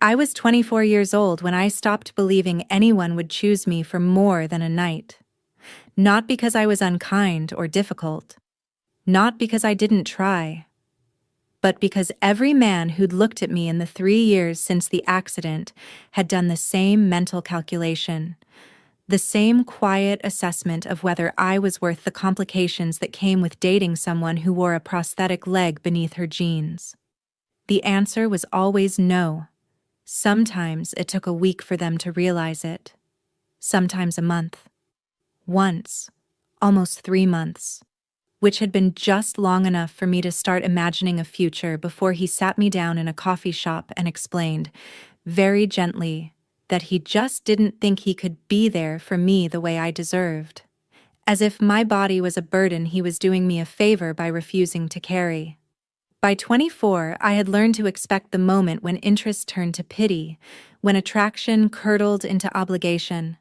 I was 24 years old when I stopped believing anyone would choose me for more than a night. Not because I was unkind or difficult. Not because I didn't try. But because every man who'd looked at me in the 3 years since the accident had done the same mental calculation, the same quiet assessment of whether I was worth the complications that came with dating someone who wore a prosthetic leg beneath her jeans. The answer was always no. Sometimes it took a week for them to realize it. Sometimes a month. Once, almost 3 months, which had been just long enough for me to start imagining a future before he sat me down in a coffee shop and explained, very gently, that he just didn't think he could be there for me the way I deserved. As if my body was a burden he was doing me a favor by refusing to carry. By 24, I had learned to expect the moment when interest turned to pity, when attraction curdled into obligation.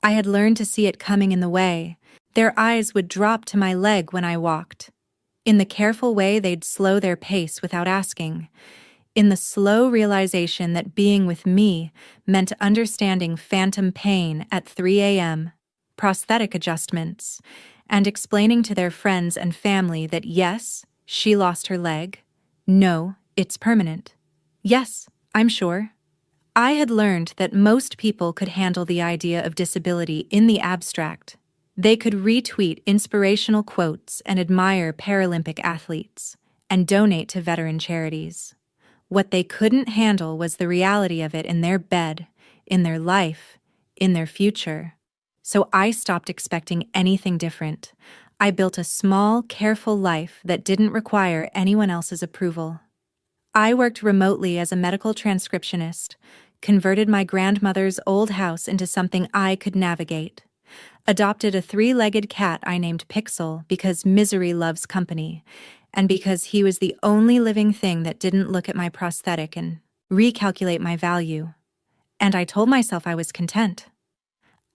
I had learned to see it coming in the way. Their eyes would drop to my leg when I walked. In the careful way they'd slow their pace without asking. In the slow realization that being with me meant understanding phantom pain at 3 a.m., prosthetic adjustments, and explaining to their friends and family that yes, she lost her leg. No, it's permanent. Yes, I'm sure. I had learned that most people could handle the idea of disability in the abstract. They could retweet inspirational quotes and admire Paralympic athletes, and donate to veteran charities. What they couldn't handle was the reality of it in their bed, in their life, in their future. So I stopped expecting anything different. I built a small, careful life that didn't require anyone else's approval. I worked remotely as a medical transcriptionist, converted my grandmother's old house into something I could navigate, adopted a 3-legged cat I named Pixel because misery loves company, and because he was the only living thing that didn't look at my prosthetic and recalculate my value. And I told myself I was content.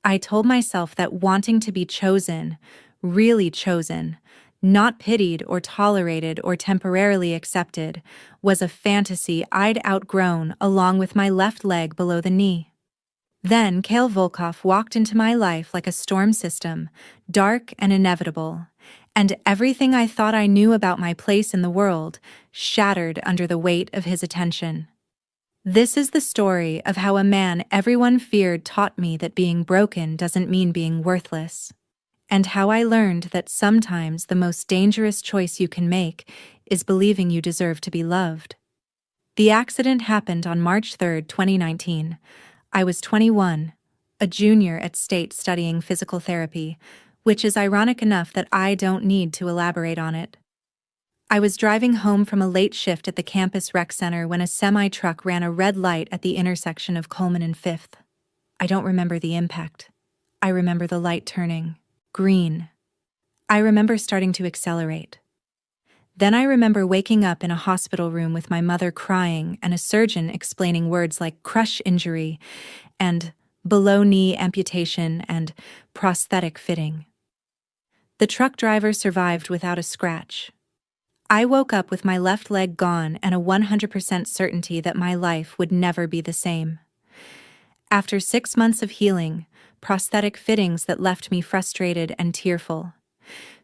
I told myself that wanting to be chosen, really chosen, not pitied or tolerated or temporarily accepted, was a fantasy I'd outgrown along with my left leg below the knee. Then Kale Volkov walked into my life like a storm system, dark and inevitable, and everything I thought I knew about my place in the world shattered under the weight of his attention. This is the story of how a man everyone feared taught me that being broken doesn't mean being worthless, and how I learned that sometimes the most dangerous choice you can make is believing you deserve to be loved. The accident happened on March 3, 2019. I was 21, a junior at State studying physical therapy, which is ironic enough that I don't need to elaborate on it. I was driving home from a late shift at the campus rec center when a semi-truck ran a red light at the intersection of Coleman and 5th. I don't remember the impact. I remember the light turning green. I remember starting to accelerate. Then I remember waking up in a hospital room with my mother crying and a surgeon explaining words like crush injury and below-knee amputation and prosthetic fitting. The truck driver survived without a scratch. I woke up with my left leg gone and a 100% certainty that my life would never be the same. After 6 months of healing, prosthetic fittings that left me frustrated and tearful,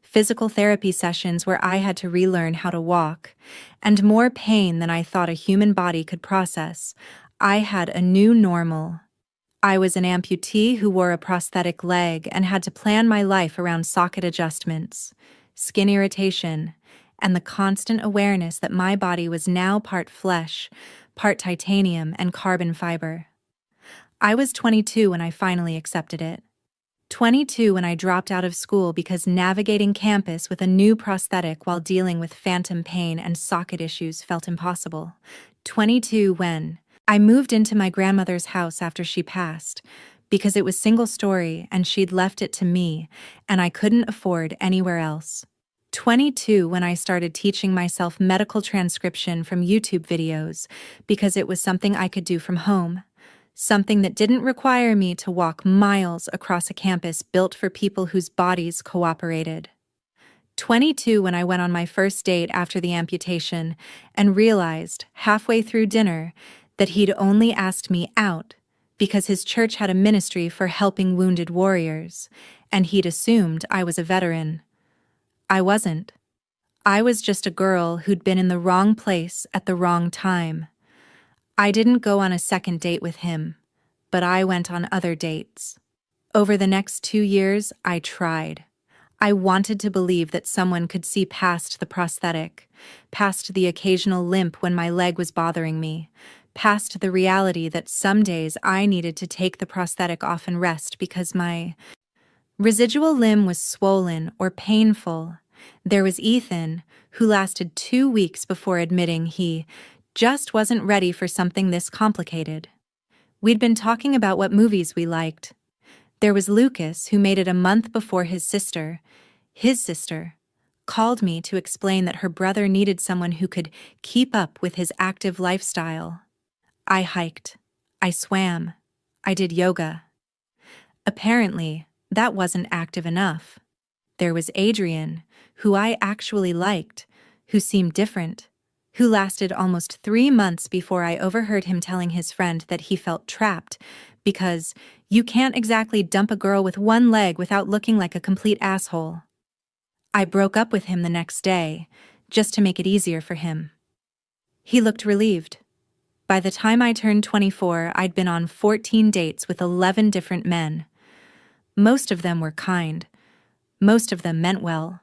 physical therapy sessions where I had to relearn how to walk, and more pain than I thought a human body could process, I had a new normal. I was an amputee who wore a prosthetic leg and had to plan my life around socket adjustments, skin irritation, and the constant awareness that my body was now part flesh, part titanium and carbon fiber. I was 22 when I finally accepted it. 22 when I dropped out of school because navigating campus with a new prosthetic while dealing with phantom pain and socket issues felt impossible. 22 when I moved into my grandmother's house after she passed, because it was single-story and she'd left it to me, and I couldn't afford anywhere else. 22 when I started teaching myself medical transcription from YouTube videos, because it was something I could do from home. Something that didn't require me to walk miles across a campus built for people whose bodies cooperated. 22 when I went on my first date after the amputation and realized, halfway through dinner, that he'd only asked me out because his church had a ministry for helping wounded warriors, and he'd assumed I was a veteran. I wasn't. I was just a girl who'd been in the wrong place at the wrong time. I didn't go on a second date with him, but I went on other dates. Over the next 2 years, I tried. I wanted to believe that someone could see past the prosthetic, past the occasional limp when my leg was bothering me, past the reality that some days I needed to take the prosthetic off and rest because my residual limb was swollen or painful. There was Ethan, who lasted 2 weeks before admitting he just wasn't ready for something this complicated. We'd been talking about what movies we liked. There was Lucas, who made it a month before his sister, called me to explain that her brother needed someone who could keep up with his active lifestyle. I hiked. I swam. I did yoga. Apparently, that wasn't active enough. There was Adrian, who I actually liked, who seemed different, who lasted almost 3 months before I overheard him telling his friend that he felt trapped because you can't exactly dump a girl with one leg without looking like a complete asshole. I broke up with him the next day, just to make it easier for him. He looked relieved. By the time I turned 24, I'd been on 14 dates with 11 different men. Most of them were kind. Most of them meant well.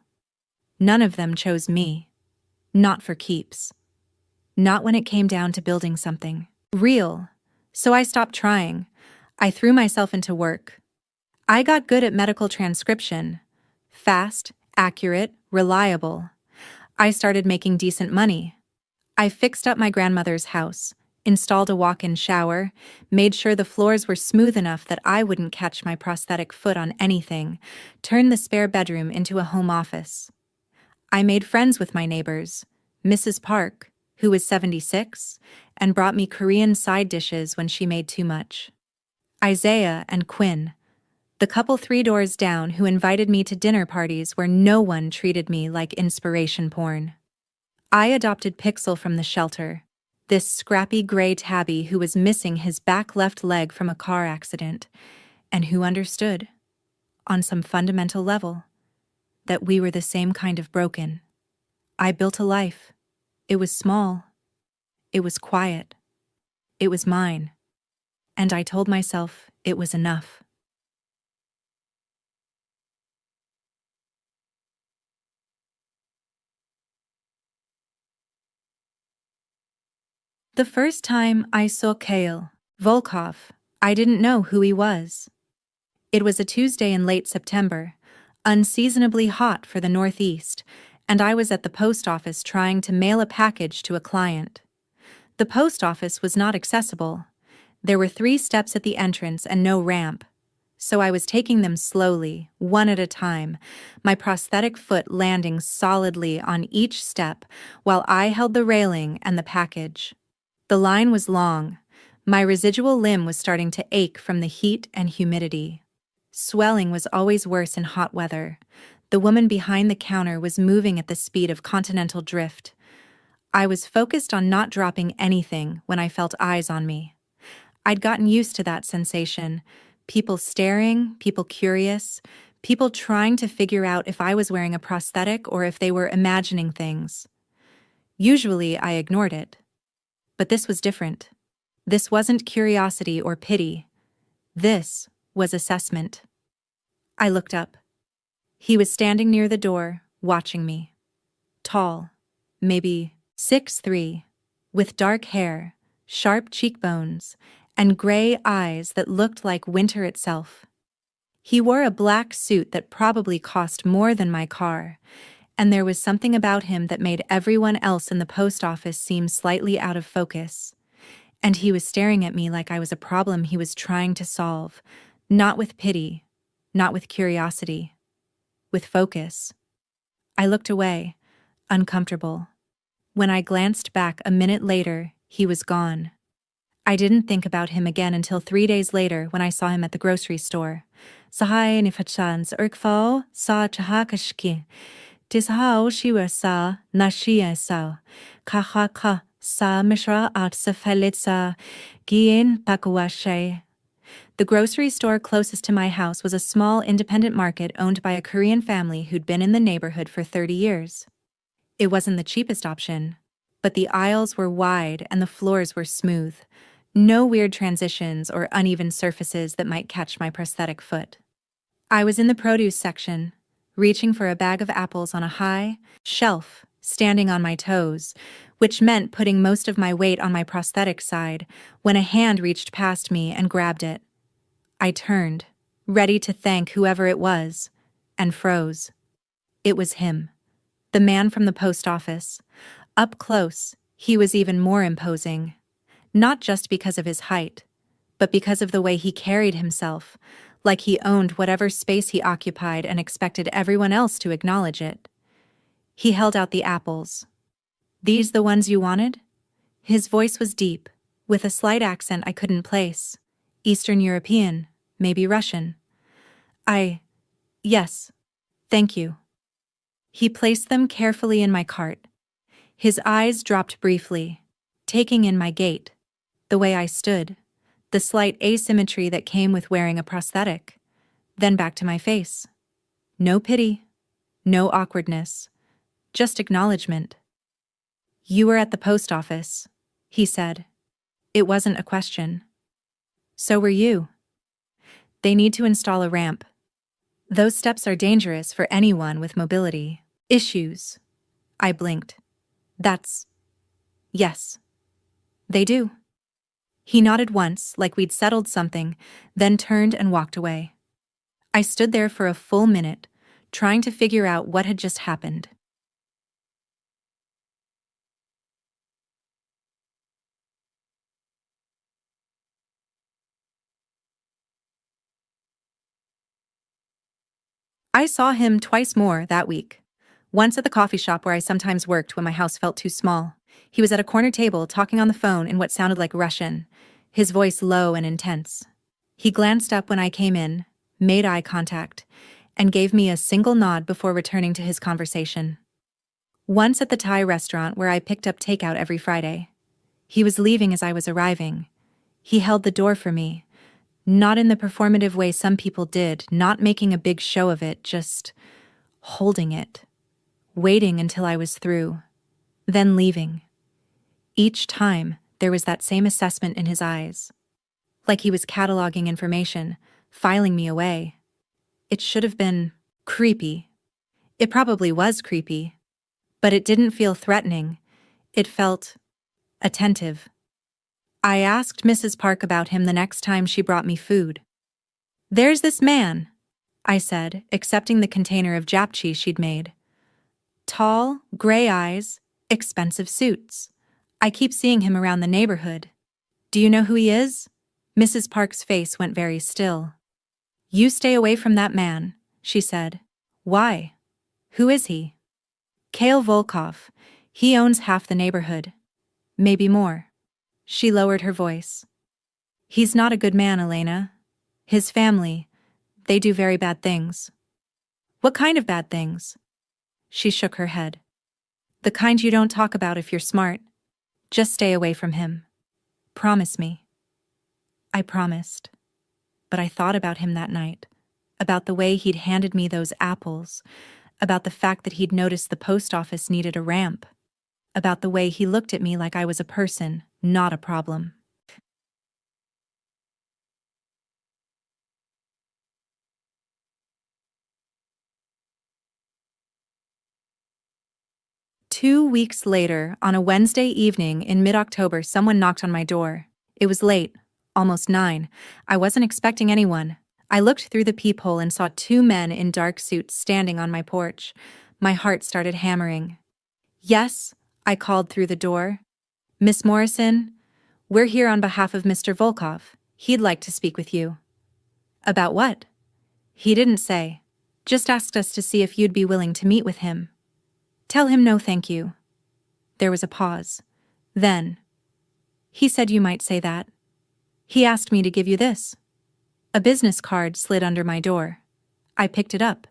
None of them chose me. Not for keeps. Not when it came down to building something real. So I stopped trying. I threw myself into work. I got good at medical transcription. Fast, accurate, reliable. I started making decent money. I fixed up my grandmother's house, installed a walk-in shower, made sure the floors were smooth enough that I wouldn't catch my prosthetic foot on anything, turned the spare bedroom into a home office. I made friends with my neighbors, Mrs. Park, who was 76, and brought me Korean side dishes when she made too much. Isaiah and Quinn, the couple 3 doors down who invited me to dinner parties where no one treated me like inspiration porn. I adopted Pixel from the shelter, this scrappy gray tabby who was missing his back left leg from a car accident, and who understood, on some fundamental level, that we were the same kind of broken. I built a life. It was small. It was quiet. It was mine. And I told myself it was enough. The first time I saw Kale Volkov, I didn't know who he was. It was a Tuesday in late September, unseasonably hot for the Northeast, and I was at the post office trying to mail a package to a client. The post office was not accessible. There were 3 steps at the entrance and no ramp, so I was taking them slowly, one at a time, my prosthetic foot landing solidly on each step while I held the railing and the package. The line was long. My residual limb was starting to ache from the heat and humidity. Swelling was always worse in hot weather. The woman behind the counter was moving at the speed of continental drift. I was focused on not dropping anything when I felt eyes on me. I'd gotten used to that sensation. People staring, people curious, people trying to figure out if I was wearing a prosthetic or if they were imagining things. Usually I ignored it. But this was different. This wasn't curiosity or pity. This was assessment. I looked up. He was standing near the door, watching me. Tall, maybe 6'3", with dark hair, sharp cheekbones, and gray eyes that looked like winter itself. He wore a black suit that probably cost more than my car, and there was something about him that made everyone else in the post office seem slightly out of focus. And he was staring at me like I was a problem he was trying to solve, not with pity, not with curiosity, with focus. I looked away, uncomfortable. When I glanced back a minute later, he was gone. I didn't think about him again until 3 days later when I saw him at the grocery store. Sahay ni fachan sa urkfao sa chahakashki. Tishao shiwa sa nashia sa. Kahaka Sa mishra at sa felitsa gien pakuashe. The grocery store closest to my house was a small independent market owned by a Korean family who'd been in the neighborhood for 30 years. It wasn't the cheapest option, but the aisles were wide and the floors were smooth. No weird transitions or uneven surfaces that might catch my prosthetic foot. I was in the produce section, reaching for a bag of apples on a high shelf, standing on my toes, which meant putting most of my weight on my prosthetic side, when a hand reached past me and grabbed it. I turned, ready to thank whoever it was, and froze. It was him, the man from the post office. Up close, he was even more imposing. Not just because of his height, but because of the way he carried himself, like he owned whatever space he occupied and expected everyone else to acknowledge it. He held out the apples. "These the ones you wanted?" His voice was deep, with a slight accent I couldn't place. Eastern European, maybe Russian. Yes, thank you. He placed them carefully in my cart. His eyes dropped briefly, taking in my gait, the way I stood, the slight asymmetry that came with wearing a prosthetic, then back to my face. No pity, no awkwardness, just acknowledgement. "You were at the post office," he said. It wasn't a question. "So were you. They need to install a ramp. Those steps are dangerous for anyone with mobility issues." I blinked. Yes. They do. He nodded once, like we'd settled something, then turned and walked away. I stood there for a full minute, trying to figure out what had just happened. I saw him twice more that week. Once at the coffee shop where I sometimes worked when my house felt too small. He was at a corner table talking on the phone in what sounded like Russian, his voice low and intense. He glanced up when I came in, made eye contact, and gave me a single nod before returning to his conversation. Once at the Thai restaurant where I picked up takeout every Friday. He was leaving as I was arriving. He held the door for me, not in the performative way some people did, not making a big show of it, just holding it, waiting until I was through, then leaving. Each time, there was that same assessment in his eyes, like he was cataloging information, filing me away. It should have been creepy. It probably was creepy, but it didn't feel threatening. It felt attentive. I asked Mrs. Park about him the next time she brought me food. "There's this man," I said, accepting the container of japchae she'd made. "Tall, gray eyes, expensive suits. I keep seeing him around the neighborhood. Do you know who he is?" Mrs. Park's face went very still. "You stay away from that man," she said. "Why? Who is he?" "Kale Volkov. He owns half the neighborhood. Maybe more." She lowered her voice. "He's not a good man, Elena. His family, they do very bad things." "What kind of bad things?" She shook her head. "The kind you don't talk about if you're smart. Just stay away from him. Promise me." I promised. But I thought about him that night, about the way he'd handed me those apples, about the fact that he'd noticed the post office needed a ramp, about the way he looked at me like I was a person, not a problem. Two weeks later, on a Wednesday evening in mid-October, someone knocked on my door. It was late, almost 9. I wasn't expecting anyone. I looked through the peephole and saw 2 men in dark suits standing on my porch. My heart started hammering. "Yes," I called through the door. "Miss Morrison, we're here on behalf of Mr. Volkov. He'd like to speak with you." "About what?" He didn't say. Just asked us to see if you'd be willing to meet with him. "Tell him no thank you." There was a pause. Then, "He said you might say that. He asked me to give you this." A business card slid under my door. I picked it up.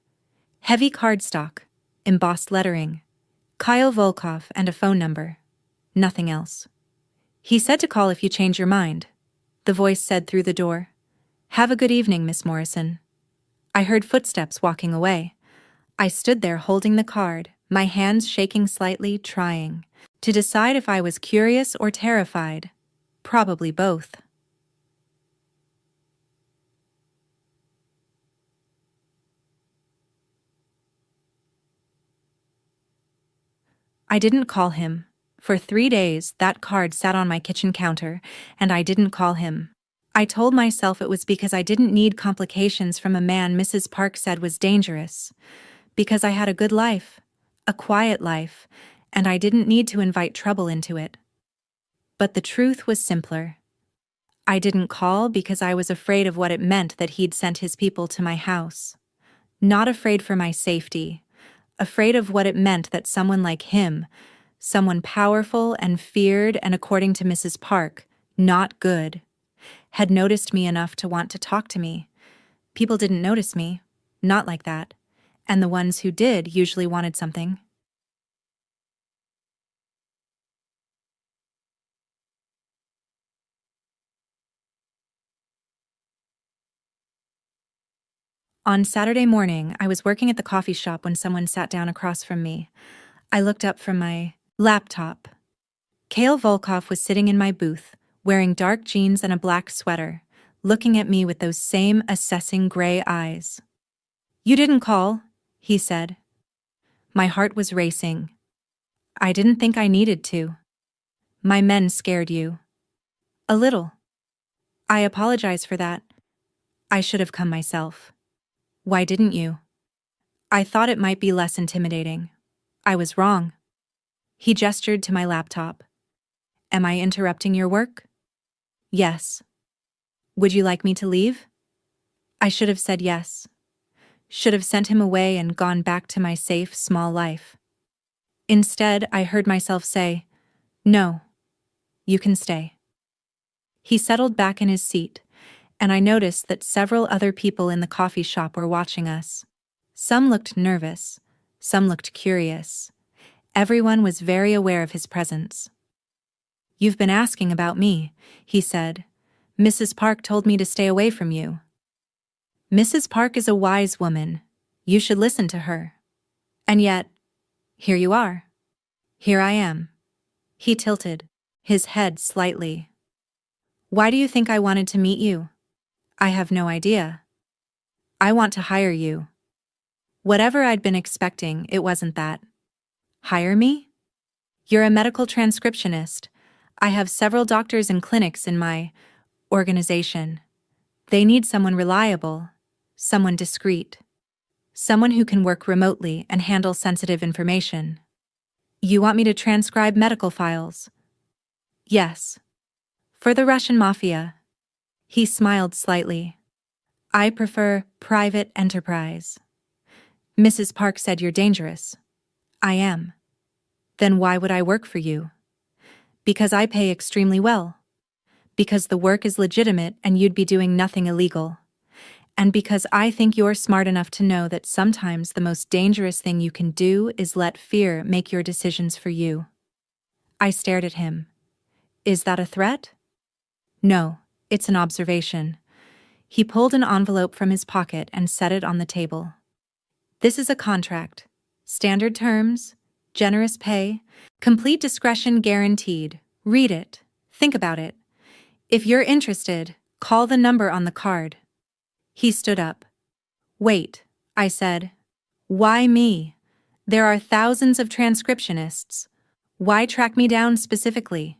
Heavy cardstock, embossed lettering, Kyle Volkov, and a phone number. Nothing else. He said to call if you change your mind. The voice said through the door. Have a good evening, Miss Morrison. I heard footsteps walking away. I stood there holding the card, my hands shaking slightly, trying to decide if I was curious or terrified. Probably both. I didn't call him. For 3 days, that card sat on my kitchen counter, and I didn't call him. I told myself it was because I didn't need complications from a man Mrs. Park said was dangerous. Because I had a good life, a quiet life, and I didn't need to invite trouble into it. But the truth was simpler. I didn't call because I was afraid of what it meant that he'd sent his people to my house. Not afraid for my safety. Afraid of what it meant that someone like him, someone powerful and feared and, according to Mrs. Park, not good, had noticed me enough to want to talk to me. People didn't notice me, not like that, and the ones who did usually wanted something. On Saturday morning, I was working at the coffee shop when someone sat down across from me. I looked up from my laptop. Kale Volkov was sitting in my booth, wearing dark jeans and a black sweater, looking at me with those same assessing gray eyes. You didn't call, he said. My heart was racing. I didn't think I needed to. My men scared you. A little. I apologize for that. I should have come myself. Why didn't you? I thought it might be less intimidating. I was wrong. He gestured to my laptop. Am I interrupting your work? Yes. Would you like me to leave? I should have said yes. Should have sent him away and gone back to my safe, small life. Instead, I heard myself say, no, you can stay. He settled back in his seat, and I noticed that several other people in the coffee shop were watching us. Some looked nervous, some looked curious. Everyone was very aware of his presence. You've been asking about me, he said. Mrs. Park told me to stay away from you. Mrs. Park is a wise woman. You should listen to her. And yet, here you are. Here I am. He tilted, his head slightly. Why do you think I wanted to meet you? I have no idea. I want to hire you. Whatever I'd been expecting, it wasn't that. Hire me? You're a medical transcriptionist. I have several doctors and clinics in my organization. They need someone reliable, someone discreet, someone who can work remotely and handle sensitive information. You want me to transcribe medical files? Yes. For the Russian Mafia. He smiled slightly. I prefer private enterprise. Mrs. Park said you're dangerous. I am. Then why would I work for you? Because I pay extremely well. Because the work is legitimate and you'd be doing nothing illegal. And because I think you're smart enough to know that sometimes the most dangerous thing you can do is let fear make your decisions for you. I stared at him. Is that a threat? No, it's an observation. He pulled an envelope from his pocket and set it on the table. This is a contract. Standard terms, generous pay, complete discretion guaranteed. Read it. Think about it. If you're interested, call the number on the card. He stood up. Wait, I said. Why me? There are thousands of transcriptionists. Why track me down specifically?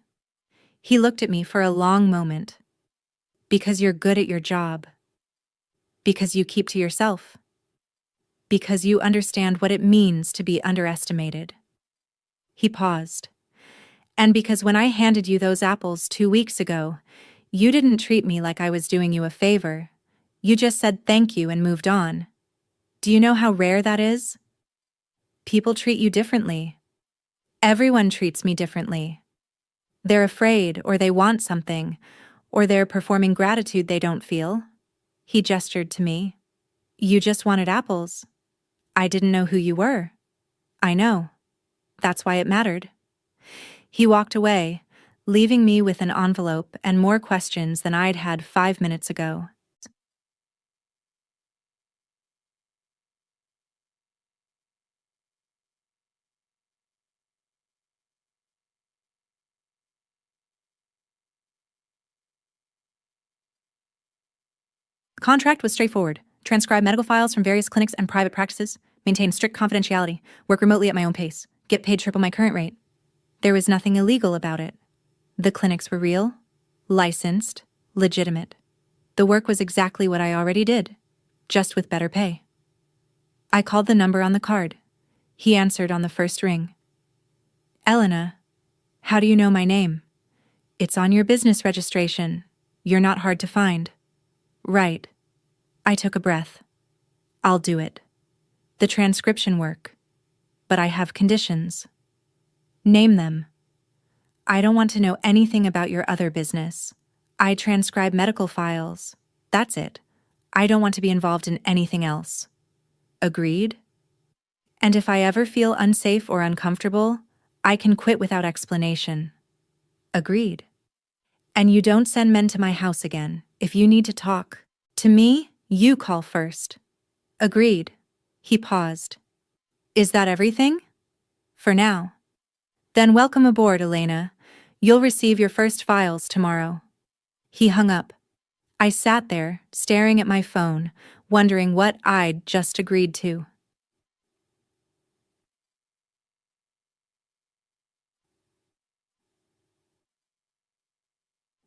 He looked at me for a long moment. Because you're good at your job. Because you keep to yourself. Because you understand what it means to be underestimated. He paused. And because when I handed you those apples 2 weeks ago, you didn't treat me like I was doing you a favor. You just said thank you and moved on. Do you know how rare that is? People treat you differently. Everyone treats me differently. They're afraid, or they want something, or they're performing gratitude they don't feel. He gestured to me. You just wanted apples. I didn't know who you were. I know. That's why it mattered. He walked away, leaving me with an envelope and more questions than I'd had 5 minutes ago. Contract was straightforward. Transcribe medical files from various clinics and private practices, maintain strict confidentiality, work remotely at my own pace, get paid triple my current rate. There was nothing illegal about it. The clinics were real, licensed, legitimate. The work was exactly what I already did, just with better pay. I called the number on the card. He answered on the first ring. Elena, how do you know my name? It's on your business registration. You're not hard to find. Right. I took a breath. I'll do it. The transcription work. But I have conditions. Name them. I don't want to know anything about your other business. I transcribe medical files. That's it. I don't want to be involved in anything else. Agreed? And if I ever feel unsafe or uncomfortable, I can quit without explanation. Agreed. And you don't send men to my house again. If you need to talk to me, you call first. Agreed. He paused. Is that everything? For now. Then welcome aboard, Elena. You'll receive your first files tomorrow. He hung up. I sat there, staring at my phone, wondering what I'd just agreed to.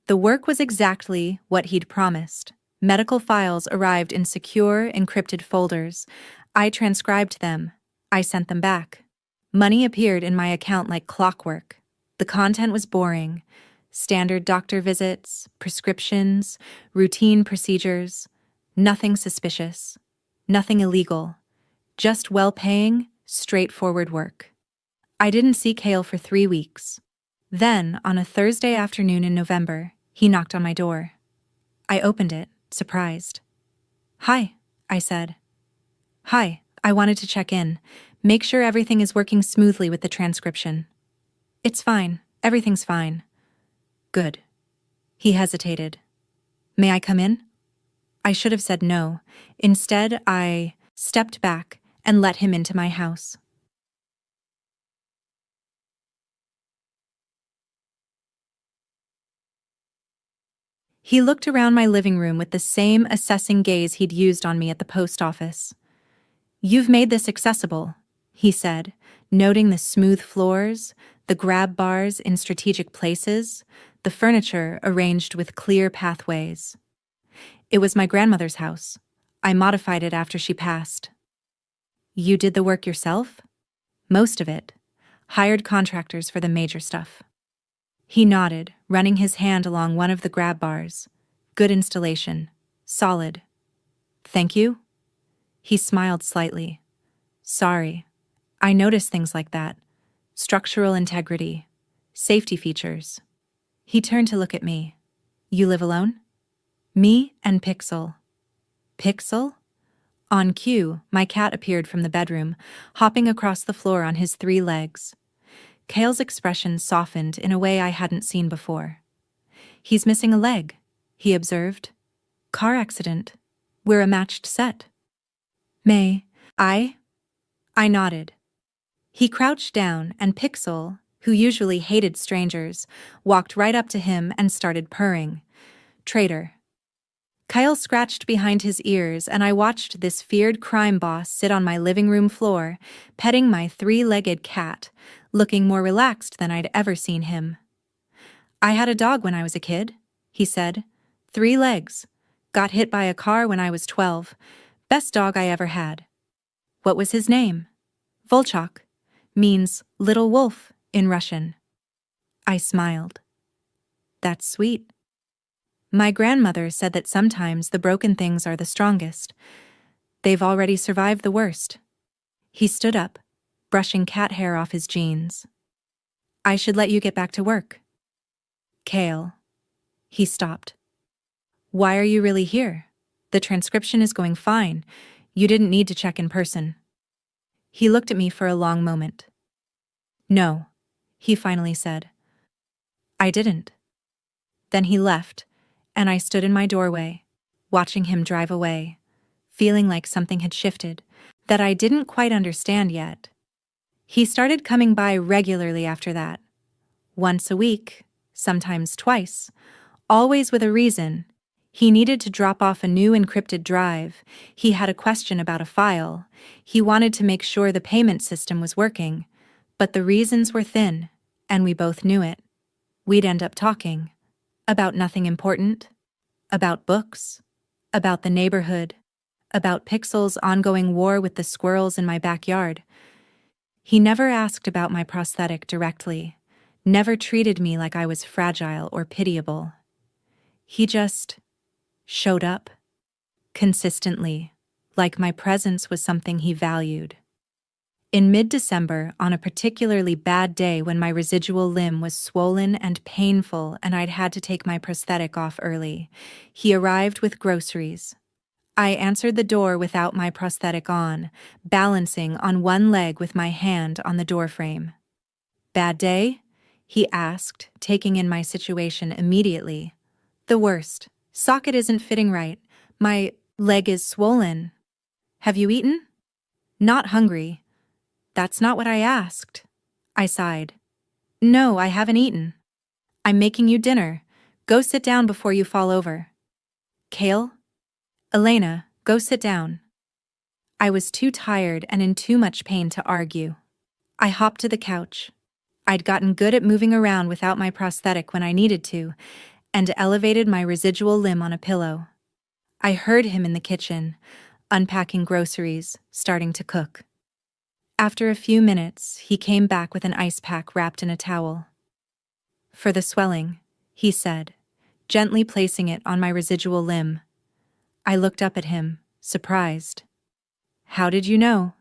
The work was exactly what he'd promised. Medical files arrived in secure, encrypted folders. I transcribed them. I sent them back. Money appeared in my account like clockwork. The content was boring. Standard doctor visits, prescriptions, routine procedures. Nothing suspicious. Nothing illegal. Just well-paying, straightforward work. I didn't see Cale for 3 weeks. Then, on a Thursday afternoon in November, he knocked on my door. I opened it, surprised. Hi, I said. Hi, I wanted to check in. Make sure everything is working smoothly with the transcription. It's fine. Everything's fine. Good. He hesitated. May I come in? I should have said no. Instead, I stepped back and let him into my house. He looked around my living room with the same assessing gaze he'd used on me at the post office. You've made this accessible, he said, noting the smooth floors, the grab bars in strategic places, the furniture arranged with clear pathways. It was my grandmother's house. I modified it after she passed. You did the work yourself? Most of it. Hired contractors for the major stuff. He nodded, running his hand along one of the grab bars. Good installation. Solid. Thank you? He smiled slightly. Sorry. I notice things like that. Structural integrity. Safety features. He turned to look at me. You live alone? Me and Pixel. Pixel? On cue, my cat appeared from the bedroom, hopping across the floor on his 3 legs. Cale's expression softened in a way I hadn't seen before. He's missing a leg, he observed. Car accident. We're a matched set. May I nodded. He crouched down, and Pixel, who usually hated strangers, walked right up to him and started purring. Traitor. Kyle scratched behind his ears, and I watched this feared crime boss sit on my living room floor, petting my 3-legged cat, looking more relaxed than I'd ever seen him. I had a dog when I was a kid, he said. 3 legs. Got hit by a car when I was 12. Best dog I ever had. What was his name? Volchok. Means little wolf in Russian. I smiled. That's sweet. My grandmother said that sometimes the broken things are the strongest. They've already survived the worst. He stood up, brushing cat hair off his jeans. I should let you get back to work. Cale. He stopped. Why are you really here? The transcription is going fine. You didn't need to check in person. He looked at me for a long moment. No, he finally said. I didn't. Then he left, and I stood in my doorway, watching him drive away, feeling like something had shifted, that I didn't quite understand yet. He started coming by regularly after that. Once a week, sometimes twice, always with a reason. He needed to drop off a new encrypted drive. He had a question about a file. He wanted to make sure the payment system was working. But the reasons were thin, and we both knew it. We'd end up talking. About nothing important. About books. About the neighborhood. About Pixel's ongoing war with the squirrels in my backyard. He never asked about my prosthetic directly. Never treated me like I was fragile or pitiable. He just showed up. Consistently, like my presence was something he valued. In mid-December, on a particularly bad day when my residual limb was swollen and painful and I'd had to take my prosthetic off early, he arrived with groceries. I answered the door without my prosthetic on, balancing on one leg with my hand on the doorframe. "Bad day?" he asked, taking in my situation immediately. "The worst. Socket isn't fitting right. My leg is swollen." "Have you eaten?" "Not hungry." "That's not what I asked." I sighed. "No, I haven't eaten." "I'm making you dinner. Go sit down before you fall over." "Kale?" "Elena, go sit down." I was too tired and in too much pain to argue. I hopped to the couch. I'd gotten good at moving around without my prosthetic when I needed to, and elevated my residual limb on a pillow. I heard him in the kitchen, unpacking groceries, starting to cook. After a few minutes, he came back with an ice pack wrapped in a towel. "For the swelling," he said, gently placing it on my residual limb. I looked up at him, surprised. "How did you know?"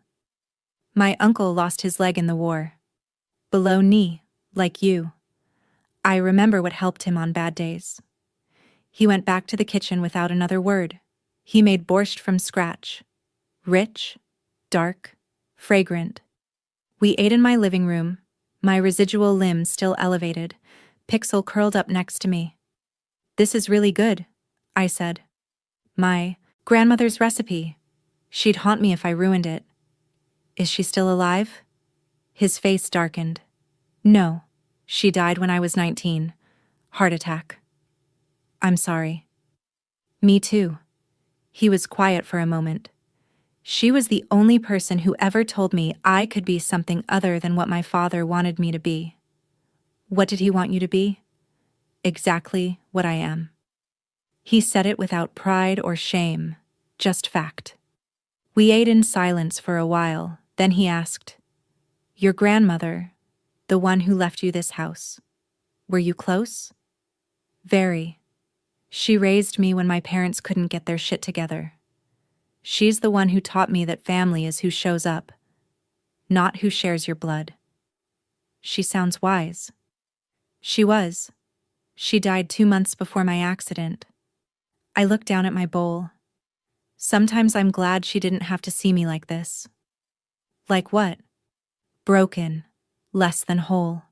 "My uncle lost his leg in the war. Below knee, like you. I remember what helped him on bad days." He went back to the kitchen without another word. He made borscht from scratch. Rich, dark, fragrant. We ate in my living room, my residual limb still elevated, Pixel curled up next to me. "This is really good," I said. "My grandmother's recipe. She'd haunt me if I ruined it." "Is she still alive?" His face darkened. "No, she died when I was 19. Heart attack." "I'm sorry." "Me too." He was quiet for a moment. She was the only person who ever told me I could be something other than what my father wanted me to be. "What did he want you to be?" "Exactly what I am." He said it without pride or shame, just fact. We ate in silence for a while, then he asked, "Your grandmother, the one who left you this house, were you close?" "Very. She raised me when my parents couldn't get their shit together. She's the one who taught me that family is who shows up, not who shares your blood." She sounds wise. She was. She died 2 months before my accident. I looked down at my bowl. Sometimes I'm glad she didn't have to see me like this. "Like what?" "Broken, less than whole."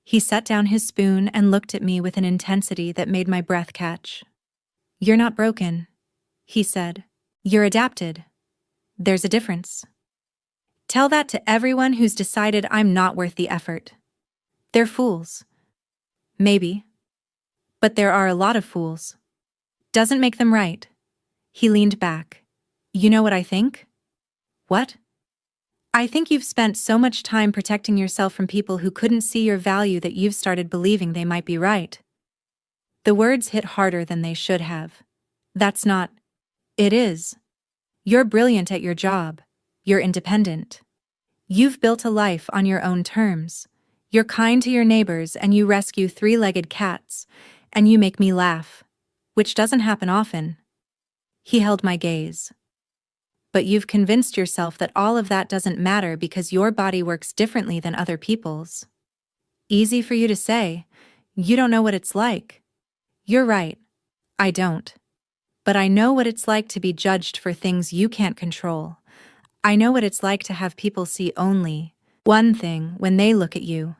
He set down his spoon and looked at me with an intensity that made my breath catch. "You're not broken," he said. "You're adapted. There's a difference. Tell that to everyone who's decided I'm not worth the effort. They're fools." "Maybe. But there are a lot of fools. Doesn't make them right." He leaned back. "You know what I think?" "What?" "I think you've spent so much time protecting yourself from people who couldn't see your value that you've started believing they might be right." The words hit harder than they should have. "That's not..." "It is. You're brilliant at your job. You're independent. You've built a life on your own terms. You're kind to your neighbors and you rescue 3-legged cats, and you make me laugh, which doesn't happen often." He held my gaze. "But you've convinced yourself that all of that doesn't matter because your body works differently than other people's." "Easy for you to say. You don't know what it's like." "You're right. I don't. But I know what it's like to be judged for things you can't control. I know what it's like to have people see only one thing when they look at you."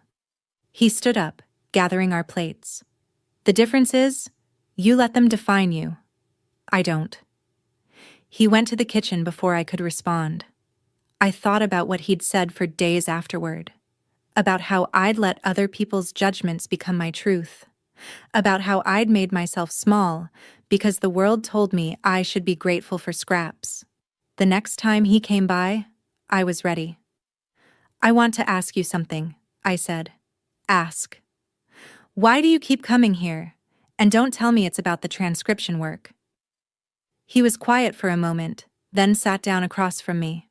He stood up, gathering our plates. The difference is, you let them define you. I don't. He went to the kitchen before I could respond. I thought about what he'd said for days afterward. About how I'd let other people's judgments become my truth. About how I'd made myself small because the world told me I should be grateful for scraps. The next time he came by, I was ready. I want to ask you something, I said. Ask. Why do you keep coming here? And don't tell me it's about the transcription work. He was quiet for a moment, then sat down across from me.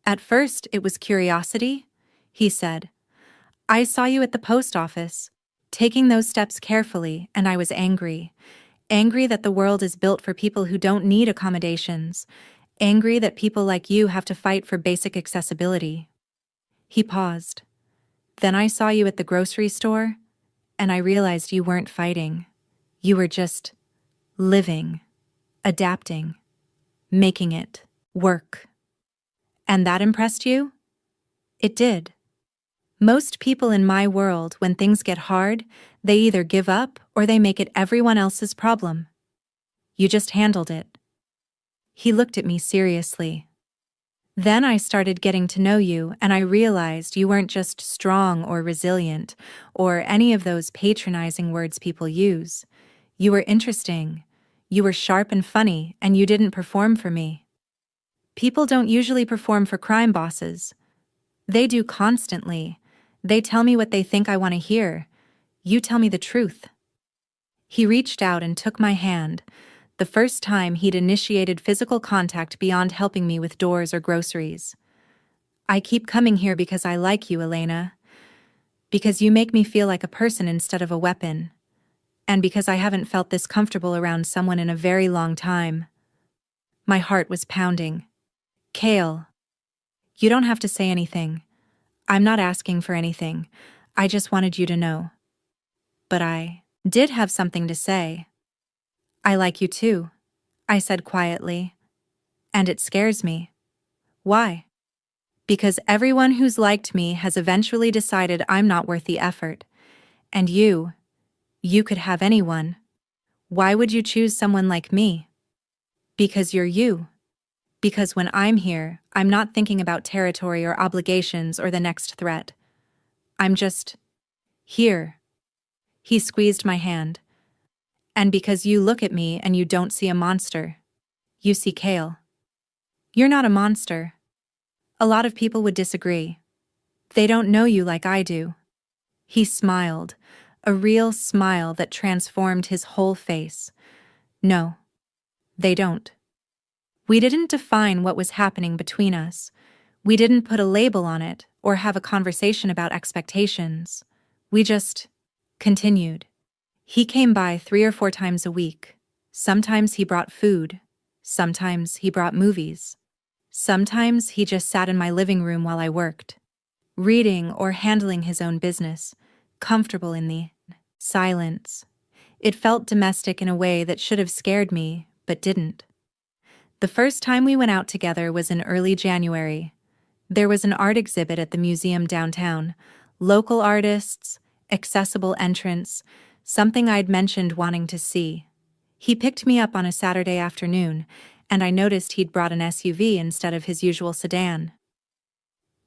At first, it was curiosity, he said. I saw you at the post office, taking those steps carefully, and I was angry. Angry that the world is built for people who don't need accommodations. Angry that people like you have to fight for basic accessibility. He paused. Then I saw you at the grocery store, and I realized you weren't fighting. You were just living, adapting, making it work. And that impressed you? It did. Most people in my world, when things get hard, they either give up or they make it everyone else's problem. You just handled it. He looked at me seriously. Then I started getting to know you, and I realized you weren't just strong or resilient, or any of those patronizing words people use. You were interesting. You were sharp and funny, and you didn't perform for me. People don't usually perform for crime bosses. They do constantly. They tell me what they think I want to hear. You tell me the truth. He reached out and took my hand, the first time he'd initiated physical contact beyond helping me with doors or groceries. I keep coming here because I like you, Elena. Because you make me feel like a person instead of a weapon. And because I haven't felt this comfortable around someone in a very long time. My heart was pounding. Kale. You don't have to say anything. I'm not asking for anything. I just wanted you to know. But I did have something to say. I like you too, I said quietly. And it scares me. Why? Because everyone who's liked me has eventually decided I'm not worth the effort. And you could have anyone. Why would you choose someone like me? Because you're you. Because when I'm here, I'm not thinking about territory or obligations or the next threat. I'm just here. He squeezed my hand. And because you look at me and you don't see a monster. You see Kale. You're not a monster. A lot of people would disagree. They don't know you like I do. He smiled, a real smile that transformed his whole face. No, they don't. We didn't define what was happening between us. We didn't put a label on it or have a conversation about expectations. We just continued. He came by 3 or 4 times a week. Sometimes he brought food. Sometimes he brought movies. Sometimes he just sat in my living room while I worked, reading or handling his own business, comfortable in the silence. It felt domestic in a way that should have scared me, but didn't. The first time we went out together was in early January. There was an art exhibit at the museum downtown. Local artists, accessible entrance, something I'd mentioned wanting to see. He picked me up on a Saturday afternoon, and I noticed he'd brought an SUV instead of his usual sedan.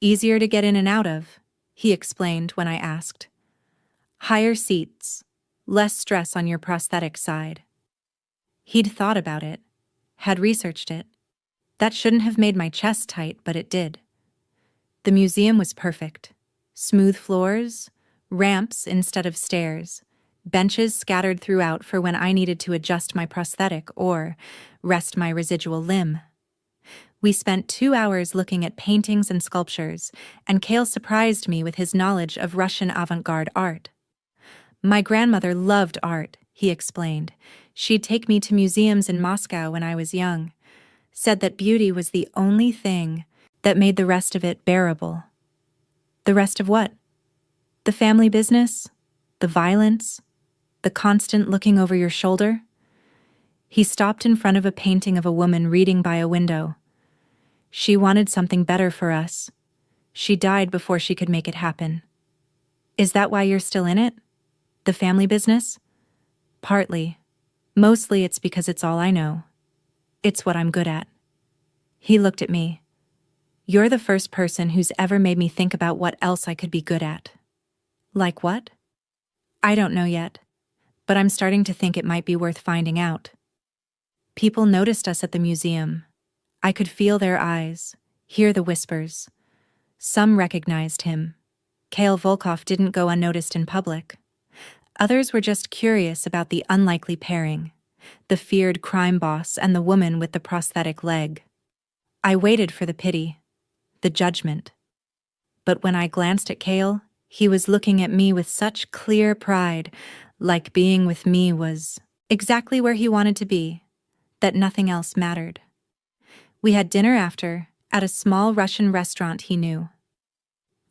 Easier to get in and out of, he explained when I asked. Higher seats, less stress on your prosthetic side. He'd thought about it, had researched it. That shouldn't have made my chest tight, but it did. The museum was perfect. Smooth floors, ramps instead of stairs, benches scattered throughout for when I needed to adjust my prosthetic or rest my residual limb. We spent 2 hours looking at paintings and sculptures, and Kale surprised me with his knowledge of Russian avant-garde art. My grandmother loved art, he explained. She'd take me to museums in Moscow when I was young, said that beauty was the only thing that made the rest of it bearable. The rest of what? The family business? The violence? The constant looking over your shoulder? He stopped in front of a painting of a woman reading by a window. She wanted something better for us. She died before she could make it happen. Is that why you're still in it? The family business? Partly. Mostly it's because it's all I know. It's what I'm good at. He looked at me. You're the first person who's ever made me think about what else I could be good at. Like what? I don't know yet, but I'm starting to think it might be worth finding out. People noticed us at the museum. I could feel their eyes, hear the whispers. Some recognized him. Kale Volkov didn't go unnoticed in public. Others were just curious about the unlikely pairing, the feared crime boss and the woman with the prosthetic leg. I waited for the pity, the judgment. But when I glanced at Kale, he was looking at me with such clear pride, like being with me was exactly where he wanted to be, that nothing else mattered. We had dinner after, at a small Russian restaurant he knew.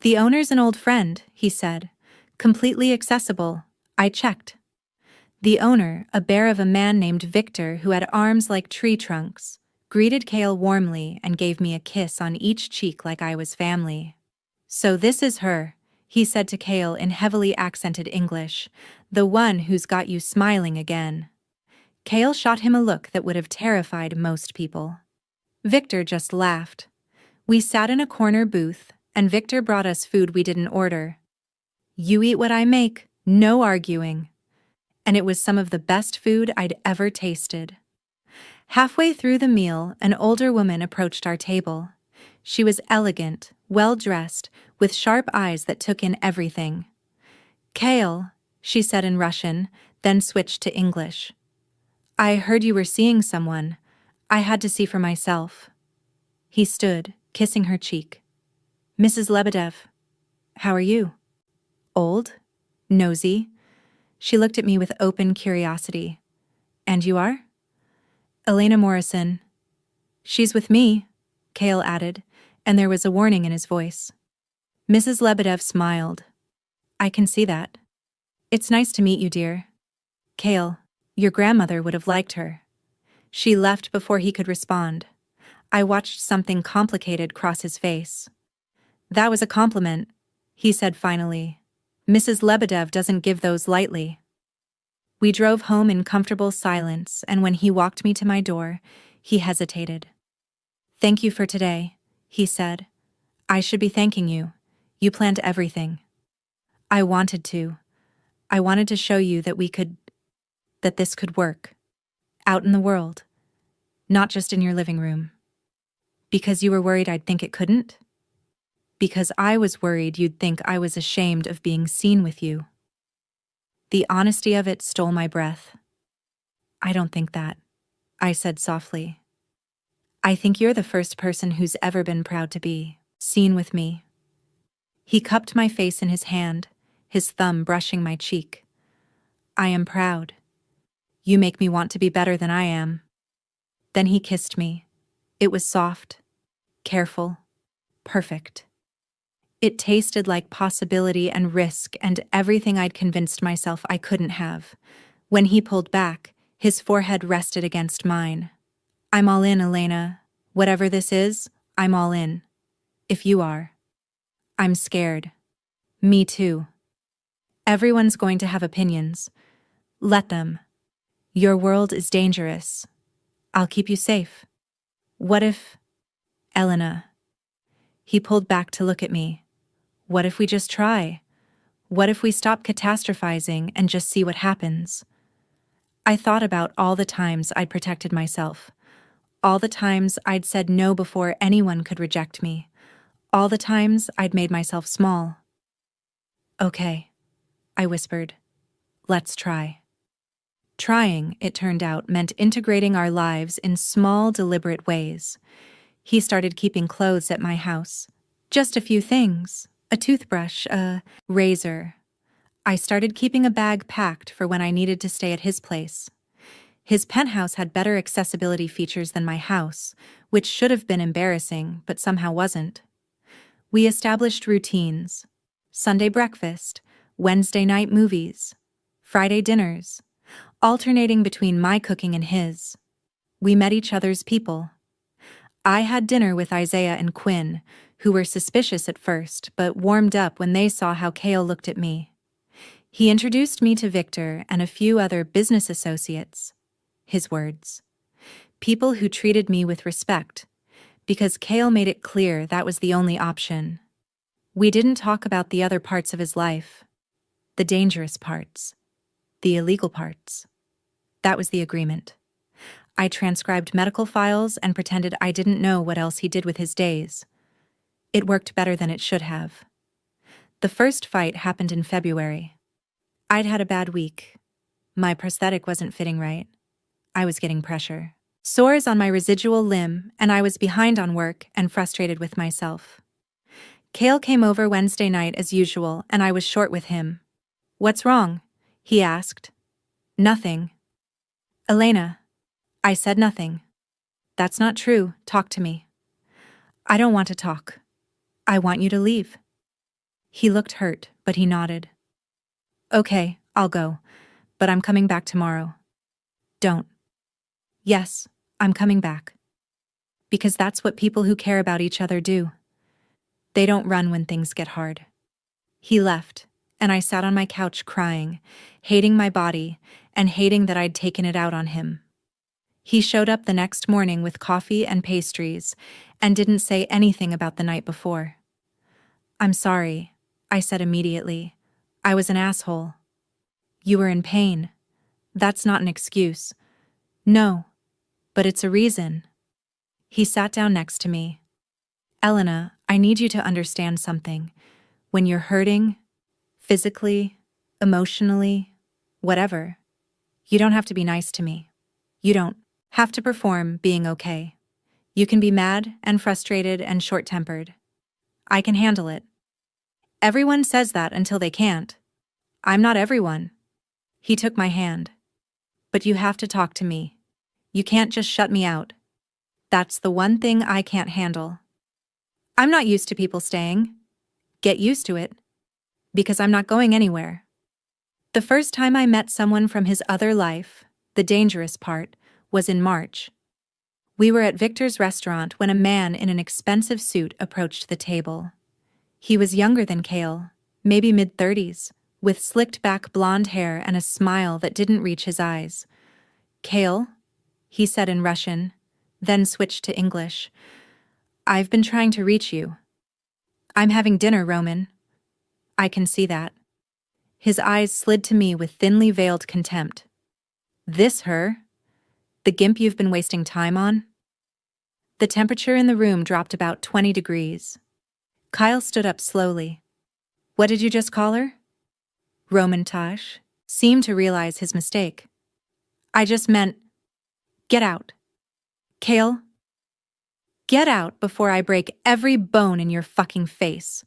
The owner's an old friend, he said. Completely accessible. I checked. The owner, a bear of a man named Victor who had arms like tree trunks, greeted Kale warmly and gave me a kiss on each cheek like I was family. So this is her, he said to Kale in heavily accented English, the one who's got you smiling again. Kale shot him a look that would have terrified most people. Victor just laughed. We sat in a corner booth, and Victor brought us food we didn't order. You eat what I make, no arguing. And it was some of the best food I'd ever tasted. Halfway through the meal, an older woman approached our table. She was elegant, well-dressed, with sharp eyes that took in everything. Kale, she said in Russian, then switched to English. I heard you were seeing someone. I had to see for myself. He stood, kissing her cheek. Mrs. Lebedev, how are you? Old? Nosy? She looked at me with open curiosity. And you are? Elena Morrison. She's with me, Kale added, and there was a warning in his voice. Mrs. Lebedev smiled. I can see that. It's nice to meet you, dear. Kale, your grandmother would have liked her. She left before he could respond. I watched something complicated cross his face. That was a compliment, he said finally. Mrs. Lebedev doesn't give those lightly. We drove home in comfortable silence, and when he walked me to my door, he hesitated. Thank you for today, he said. I should be thanking you. You planned everything. I wanted to. I wanted to show you that that this could work. Out in the world. Not just in your living room. Because you were worried I'd think it couldn't? Because I was worried you'd think I was ashamed of being seen with you. The honesty of it stole my breath. I don't think that, I said softly. I think you're the first person who's ever been proud to be seen with me. He cupped my face in his hand, his thumb brushing my cheek. I am proud. You make me want to be better than I am. Then he kissed me. It was soft, careful, perfect. It tasted like possibility and risk and everything I'd convinced myself I couldn't have. When he pulled back, his forehead rested against mine. I'm all in, Elena. Whatever this is, I'm all in. If you are. I'm scared. Me too. Everyone's going to have opinions. Let them. Your world is dangerous. I'll keep you safe. What if... Elena. He pulled back to look at me. What if we just try? What if we stop catastrophizing and just see what happens? I thought about all the times I'd protected myself. All the times I'd said no before anyone could reject me. All the times I'd made myself small. Okay, I whispered. Let's try. Trying, it turned out, meant integrating our lives in small, deliberate ways. He started keeping clothes at my house. Just a few things. A toothbrush, a razor. I started keeping a bag packed for when I needed to stay at his place. His penthouse had better accessibility features than my house, which should have been embarrassing, but somehow wasn't. We established routines. Sunday breakfast, Wednesday night movies, Friday dinners, alternating between my cooking and his. We met each other's people. I had dinner with Isaiah and Quinn, who were suspicious at first, but warmed up when they saw how Kale looked at me. He introduced me to Victor and a few other business associates. His words. People who treated me with respect, because Cale made it clear that was the only option. We didn't talk about the other parts of his life. The dangerous parts. The illegal parts. That was the agreement. I transcribed medical files and pretended I didn't know what else he did with his days. It worked better than it should have. The first fight happened in February. I'd had a bad week. My prosthetic wasn't fitting right. I was getting pressure. Sores on my residual limb, and I was behind on work and frustrated with myself. Cale came over Wednesday night as usual, and I was short with him. "What's wrong?" he asked. "Nothing." "Elena." I said nothing. "That's not true. Talk to me." "I don't want to talk. I want you to leave." He looked hurt, but he nodded. "Okay, I'll go, but I'm coming back tomorrow." "Don't." "Yes, I'm coming back." Because that's what people who care about each other do. They don't run when things get hard. He left, and I sat on my couch crying, hating my body, and hating that I'd taken it out on him. He showed up the next morning with coffee and pastries, and didn't say anything about the night before. "I'm sorry," I said immediately. "I was an asshole." "You were in pain. That's not an excuse." "No, but it's a reason." He sat down next to me. "Elena, I need you to understand something. When you're hurting, physically, emotionally, whatever, you don't have to be nice to me. You don't have to perform being okay. You can be mad and frustrated and short-tempered. I can handle it. Everyone says that until they can't. I'm not everyone." He took my hand. "But you have to talk to me. You can't just shut me out. That's the one thing I can't handle. I'm not used to people staying. Get used to it. Because I'm not going anywhere." The first time I met someone from his other life, the dangerous part, was in March. We were at Victor's restaurant when a man in an expensive suit approached the table. He was younger than Cale, maybe mid-30s, with slicked-back blonde hair and a smile that didn't reach his eyes. "Cale?" he said in Russian, then switched to English. "I've been trying to reach you." "I'm having dinner, Roman." "I can see that." His eyes slid to me with thinly veiled contempt. "This her? The gimp you've been wasting time on?" The temperature in the room dropped about 20 degrees. Kyle stood up slowly. "What did you just call her?" Roman Tosh seemed to realize his mistake. "I just meant, get out." "Cale, get out before I break every bone in your fucking face."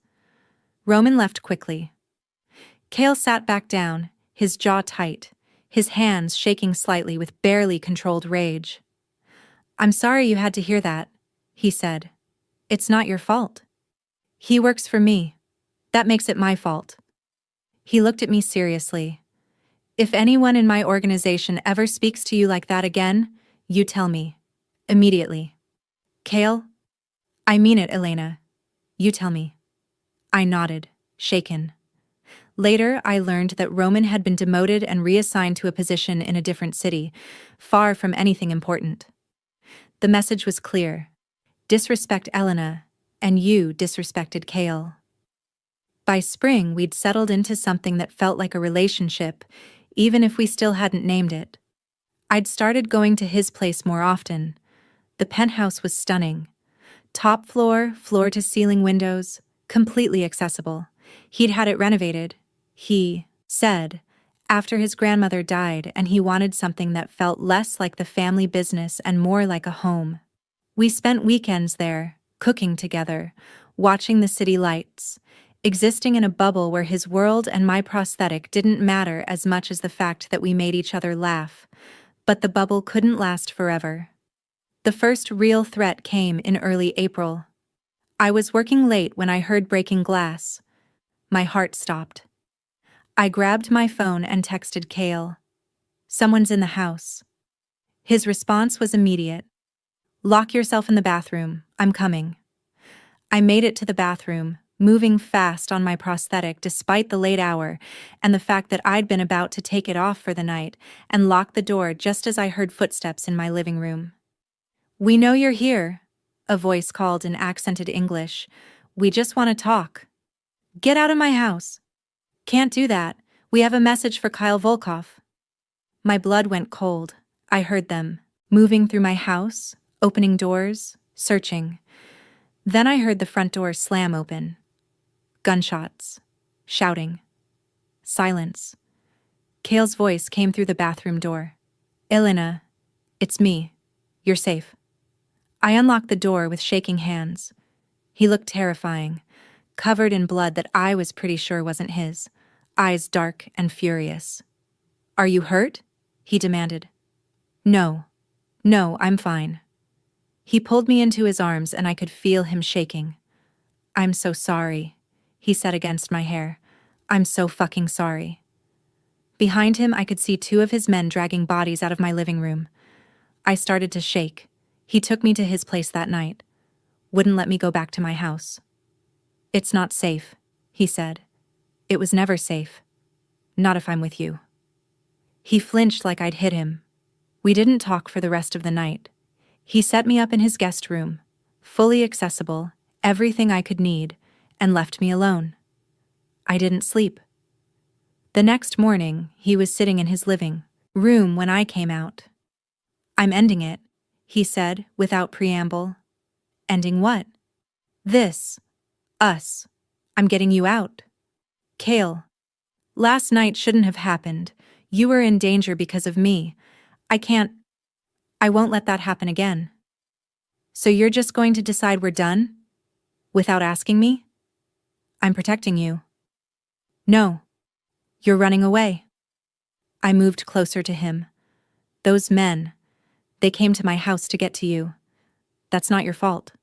Roman left quickly. Cale sat back down, his jaw tight, his hands shaking slightly with barely controlled rage. "I'm sorry you had to hear that," he said. "It's not your fault. He works for me. That makes it my fault." He looked at me seriously. "If anyone in my organization ever speaks to you like that again, you tell me. Immediately." "Cale?" "I mean it, Elena. You tell me." I nodded, shaken. Later, I learned that Roman had been demoted and reassigned to a position in a different city, far from anything important. The message was clear. Disrespect Elena, and you disrespected Cale. By spring, we'd settled into something that felt like a relationship, even if we still hadn't named it. I'd started going to his place more often. The penthouse was stunning. Top floor, floor-to-ceiling windows, completely accessible. He'd had it renovated, he said, after his grandmother died, and he wanted something that felt less like the family business and more like a home. We spent weekends there, cooking together, watching the city lights, existing in a bubble where his world and my prosthetic didn't matter as much as the fact that we made each other laugh. But the bubble couldn't last forever. The first real threat came in early April. I was working late when I heard breaking glass. My heart stopped. I grabbed my phone and texted Cale. "Someone's in the house." His response was immediate. "Lock yourself in the bathroom. I'm coming." I made it to the bathroom, moving fast on my prosthetic despite the late hour and the fact that I'd been about to take it off for the night and lock the door just as I heard footsteps in my living room. "We know you're here," a voice called in accented English. "We just want to talk." "Get out of my house." "Can't do that. We have a message for Kyle Volkov." My blood went cold. I heard them, moving through my house, opening doors, searching. Then I heard the front door slam open. Gunshots. Shouting. Silence. Kale's voice came through the bathroom door. "Elena, it's me. You're safe." I unlocked the door with shaking hands. He looked terrifying, covered in blood that I was pretty sure wasn't his, eyes dark and furious. "Are you hurt?" he demanded. No, I'm fine." He pulled me into his arms and I could feel him shaking. "I'm so sorry," he said against my hair. "I'm so fucking sorry." Behind him, I could see two of his men dragging bodies out of my living room. I started to shake. He took me to his place that night. Wouldn't let me go back to my house. "It's not safe," he said. "It was never safe. Not if I'm with you." He flinched like I'd hit him. We didn't talk for the rest of the night. He set me up in his guest room, fully accessible, everything I could need, and left me alone. I didn't sleep. The next morning, he was sitting in his living room when I came out. "I'm ending it," he said without preamble. "Ending what?" "This. Us. I'm getting you out." "Kale. Last night shouldn't have happened. You were in danger because of me. I won't let that happen again." "So you're just going to decide we're done? Without asking me?" "I'm protecting you." "No. You're running away." I moved closer to him. "Those men, they came to my house to get to you. That's not your fault."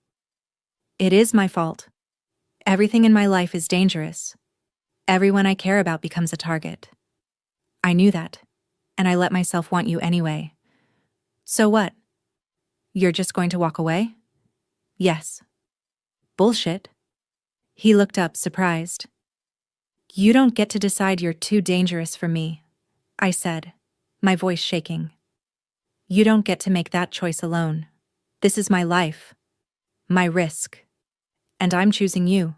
"It is my fault. Everything in my life is dangerous. Everyone I care about becomes a target. I knew that, and I let myself want you anyway. So what? You're just going to walk away?" "Yes." "Bullshit." He looked up, surprised. "You don't get to decide you're too dangerous for me," I said, my voice shaking. "You don't get to make that choice alone. This is my life, my risk, and I'm choosing you."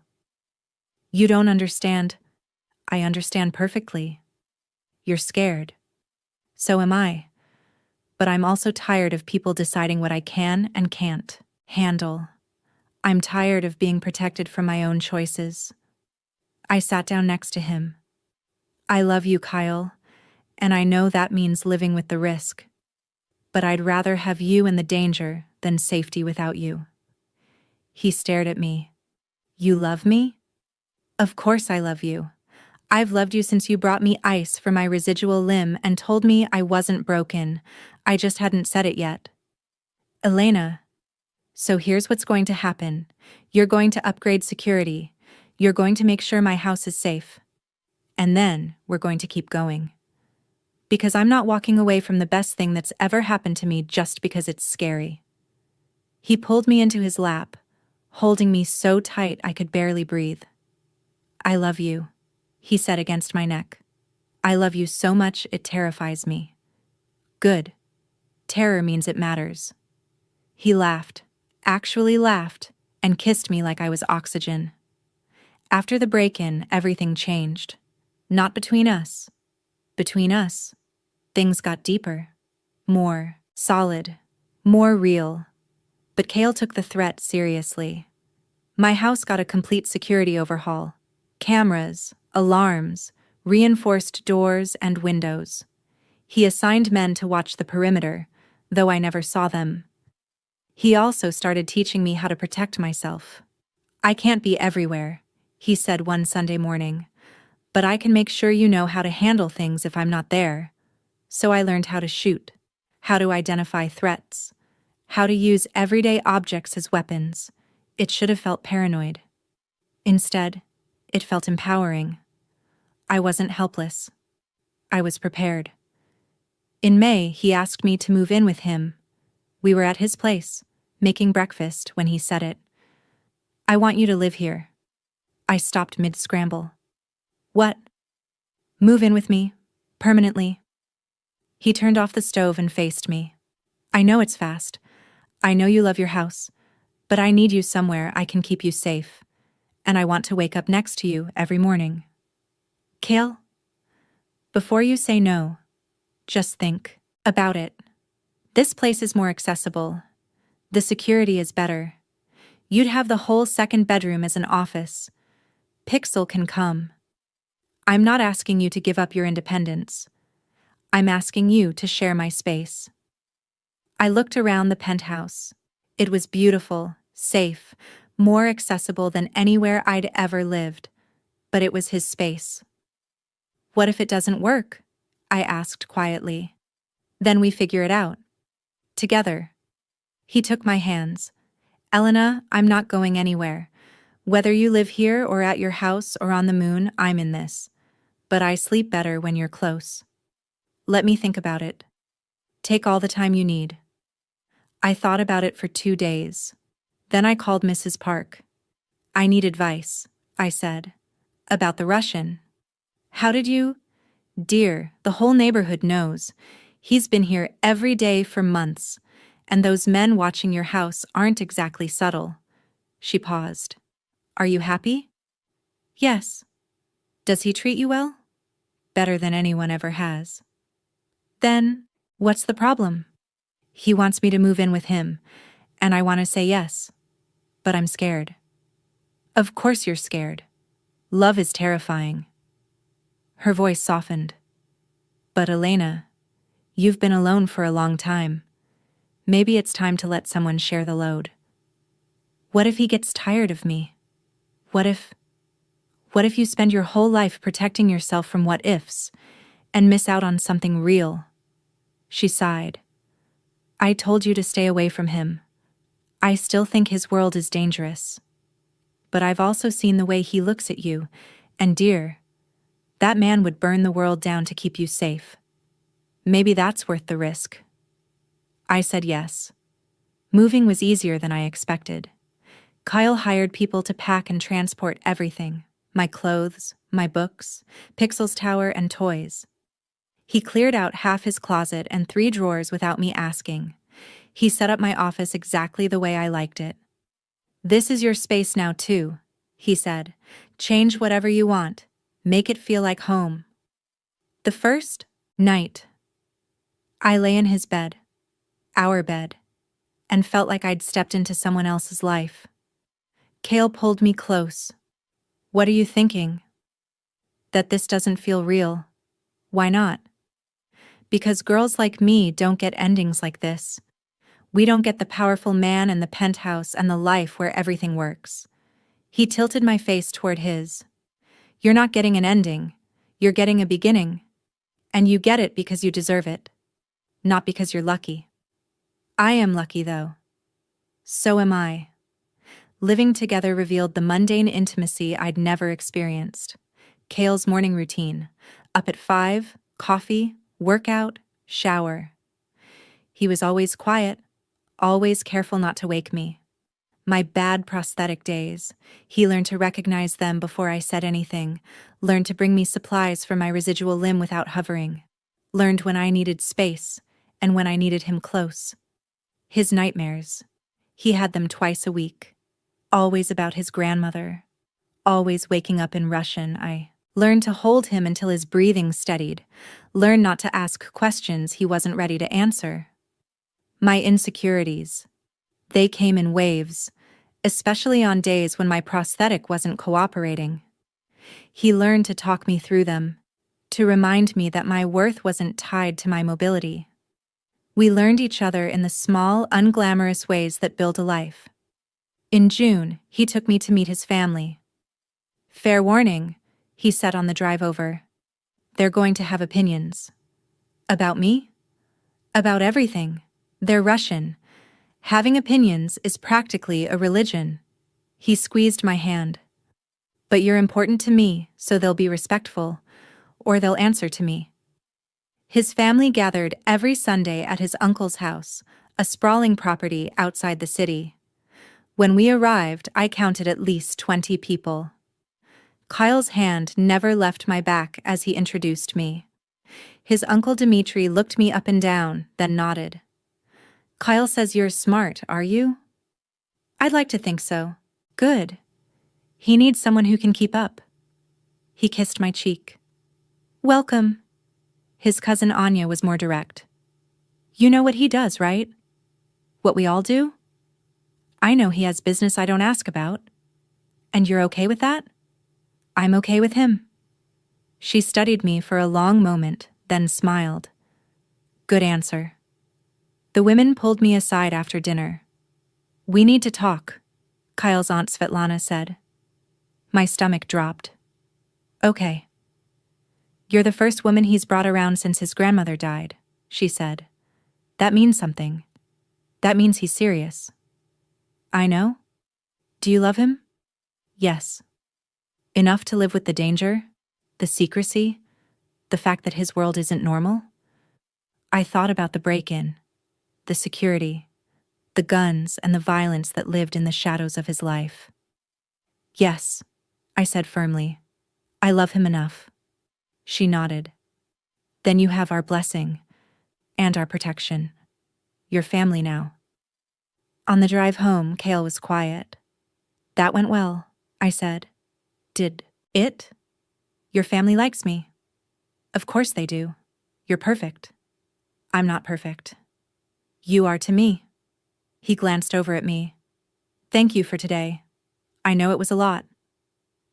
"You don't understand." "I understand perfectly. You're scared. So am I. But I'm also tired of people deciding what I can and can't handle. I'm tired of being protected from my own choices." I sat down next to him. "I love you, Kyle, and I know that means living with the risk. But I'd rather have you in the danger than safety without you." He stared at me. "You love me?" "Of course I love you. I've loved you since you brought me ice for my residual limb and told me I wasn't broken. I just hadn't said it yet." "Elena, so here's what's going to happen. You're going to upgrade security. You're going to make sure my house is safe. And then we're going to keep going. Because I'm not walking away from the best thing that's ever happened to me just because it's scary." He pulled me into his lap, holding me so tight I could barely breathe. "I love you," he said against my neck. "I love you so much it terrifies me." "Good. Terror means it matters." He laughed, actually laughed, and kissed me like I was oxygen. After the break-in, everything changed. Not between us. Between us, things got deeper, more solid, more real. But Kale took the threat seriously. My house got a complete security overhaul. Cameras, alarms, reinforced doors and windows. He assigned men to watch the perimeter, though I never saw them. He also started teaching me how to protect myself. "I can't be everywhere," he said one Sunday morning, "but I can make sure you know how to handle things if I'm not there." So I learned how to shoot, how to identify threats, how to use everyday objects as weapons. It should have felt paranoid. Instead, it felt empowering. I wasn't helpless. I was prepared. In May, he asked me to move in with him. We were at his place, making breakfast when he said it. "I want you to live here." I stopped mid-scramble. What? Move in with me. Permanently. He turned off the stove and faced me. I know it's fast. I know you love your house. But I need you somewhere I can keep you safe. And I want to wake up next to you every morning. Kale? Before you say no, just think about it. This place is more accessible. The security is better. You'd have the whole second bedroom as an office. Pixel can come. I'm not asking you to give up your independence. I'm asking you to share my space. I looked around the penthouse. It was beautiful, safe, more accessible than anywhere I'd ever lived. But it was his space. What if it doesn't work? I asked quietly. Then we figure it out. Together. He took my hands. Elena, I'm not going anywhere. Whether you live here or at your house or on the moon, I'm in this. But I sleep better when you're close. Let me think about it. Take all the time you need. I thought about it for 2 days. Then I called Mrs. Park. I need advice, I said. About the Russian. How did you? Dear, the whole neighborhood knows. He's been here every day for months. And those men watching your house aren't exactly subtle. She paused. Are you happy? Yes. Does he treat you well? Better than anyone ever has. Then, what's the problem? He wants me to move in with him, and I want to say yes. But I'm scared. Of course you're scared. Love is terrifying. Her voice softened. But Elena, you've been alone for a long time. Maybe it's time to let someone share the load. What if he gets tired of me? What if you spend your whole life protecting yourself from what ifs and miss out on something real? She sighed. I told you to stay away from him. I still think his world is dangerous. But I've also seen the way he looks at you, and dear, that man would burn the world down to keep you safe. Maybe that's worth the risk. I said yes. Moving was easier than I expected. Kyle hired people to pack and transport everything. My clothes, my books, Pixel's tower, and toys. He cleared out half his closet and 3 drawers without me asking. He set up my office exactly the way I liked it. This is your space now too, he said. Change whatever you want. Make it feel like home. The first night, I lay in his bed, our bed, and felt like I'd stepped into someone else's life. Kale pulled me close. What are you thinking? That this doesn't feel real. Why not? Because girls like me don't get endings like this. We don't get the powerful man and the penthouse and the life where everything works. He tilted my face toward his. You're not getting an ending. You're getting a beginning. And you get it because you deserve it. Not because you're lucky. I am lucky, though. So am I. Living together revealed the mundane intimacy I'd never experienced. Kale's morning routine. Up at 5, coffee, workout, shower. He was always quiet, always careful not to wake me. My bad prosthetic days. He learned to recognize them before I said anything, learned to bring me supplies for my residual limb without hovering, learned when I needed space and when I needed him close. His nightmares. He had them twice a week. Always about his grandmother. Always waking up in Russian. I learned to hold him until his breathing steadied. Learned not to ask questions he wasn't ready to answer. My insecurities. They came in waves, especially on days when my prosthetic wasn't cooperating. He learned to talk me through them, to remind me that my worth wasn't tied to my mobility. We learned each other in the small, unglamorous ways that build a life. In June, he took me to meet his family. Fair warning, he said on the drive over. They're going to have opinions. About me? About everything. They're Russian. Having opinions is practically a religion. He squeezed my hand. But you're important to me, so they'll be respectful, or they'll answer to me. His family gathered every Sunday at his uncle's house, a sprawling property outside the city. When we arrived, I counted at least 20 people. Kyle's hand never left my back as he introduced me. His uncle Dimitri looked me up and down, then nodded. Kyle says you're smart, are you? I'd like to think so. Good. He needs someone who can keep up. He kissed my cheek. Welcome. His cousin Anya was more direct. You know what he does, right? What we all do? I know he has business I don't ask about. And you're okay with that? I'm okay with him. She studied me for a long moment, then smiled. Good answer. The women pulled me aside after dinner. We need to talk, Kyle's aunt Svetlana said. My stomach dropped. Okay. You're the first woman he's brought around since his grandmother died, she said. That means something. That means he's serious. I know. Do you love him? Yes. Enough to live with the danger, the secrecy, the fact that his world isn't normal? I thought about the break-in, the security, the guns and the violence that lived in the shadows of his life. Yes, I said firmly. I love him enough. She nodded. Then you have our blessing and our protection. Your family now. On the drive home, Kale was quiet. That went well, I said. Did it? Your family likes me. Of course they do. You're perfect. I'm not perfect. You are to me. He glanced over at me. Thank you for today. I know it was a lot.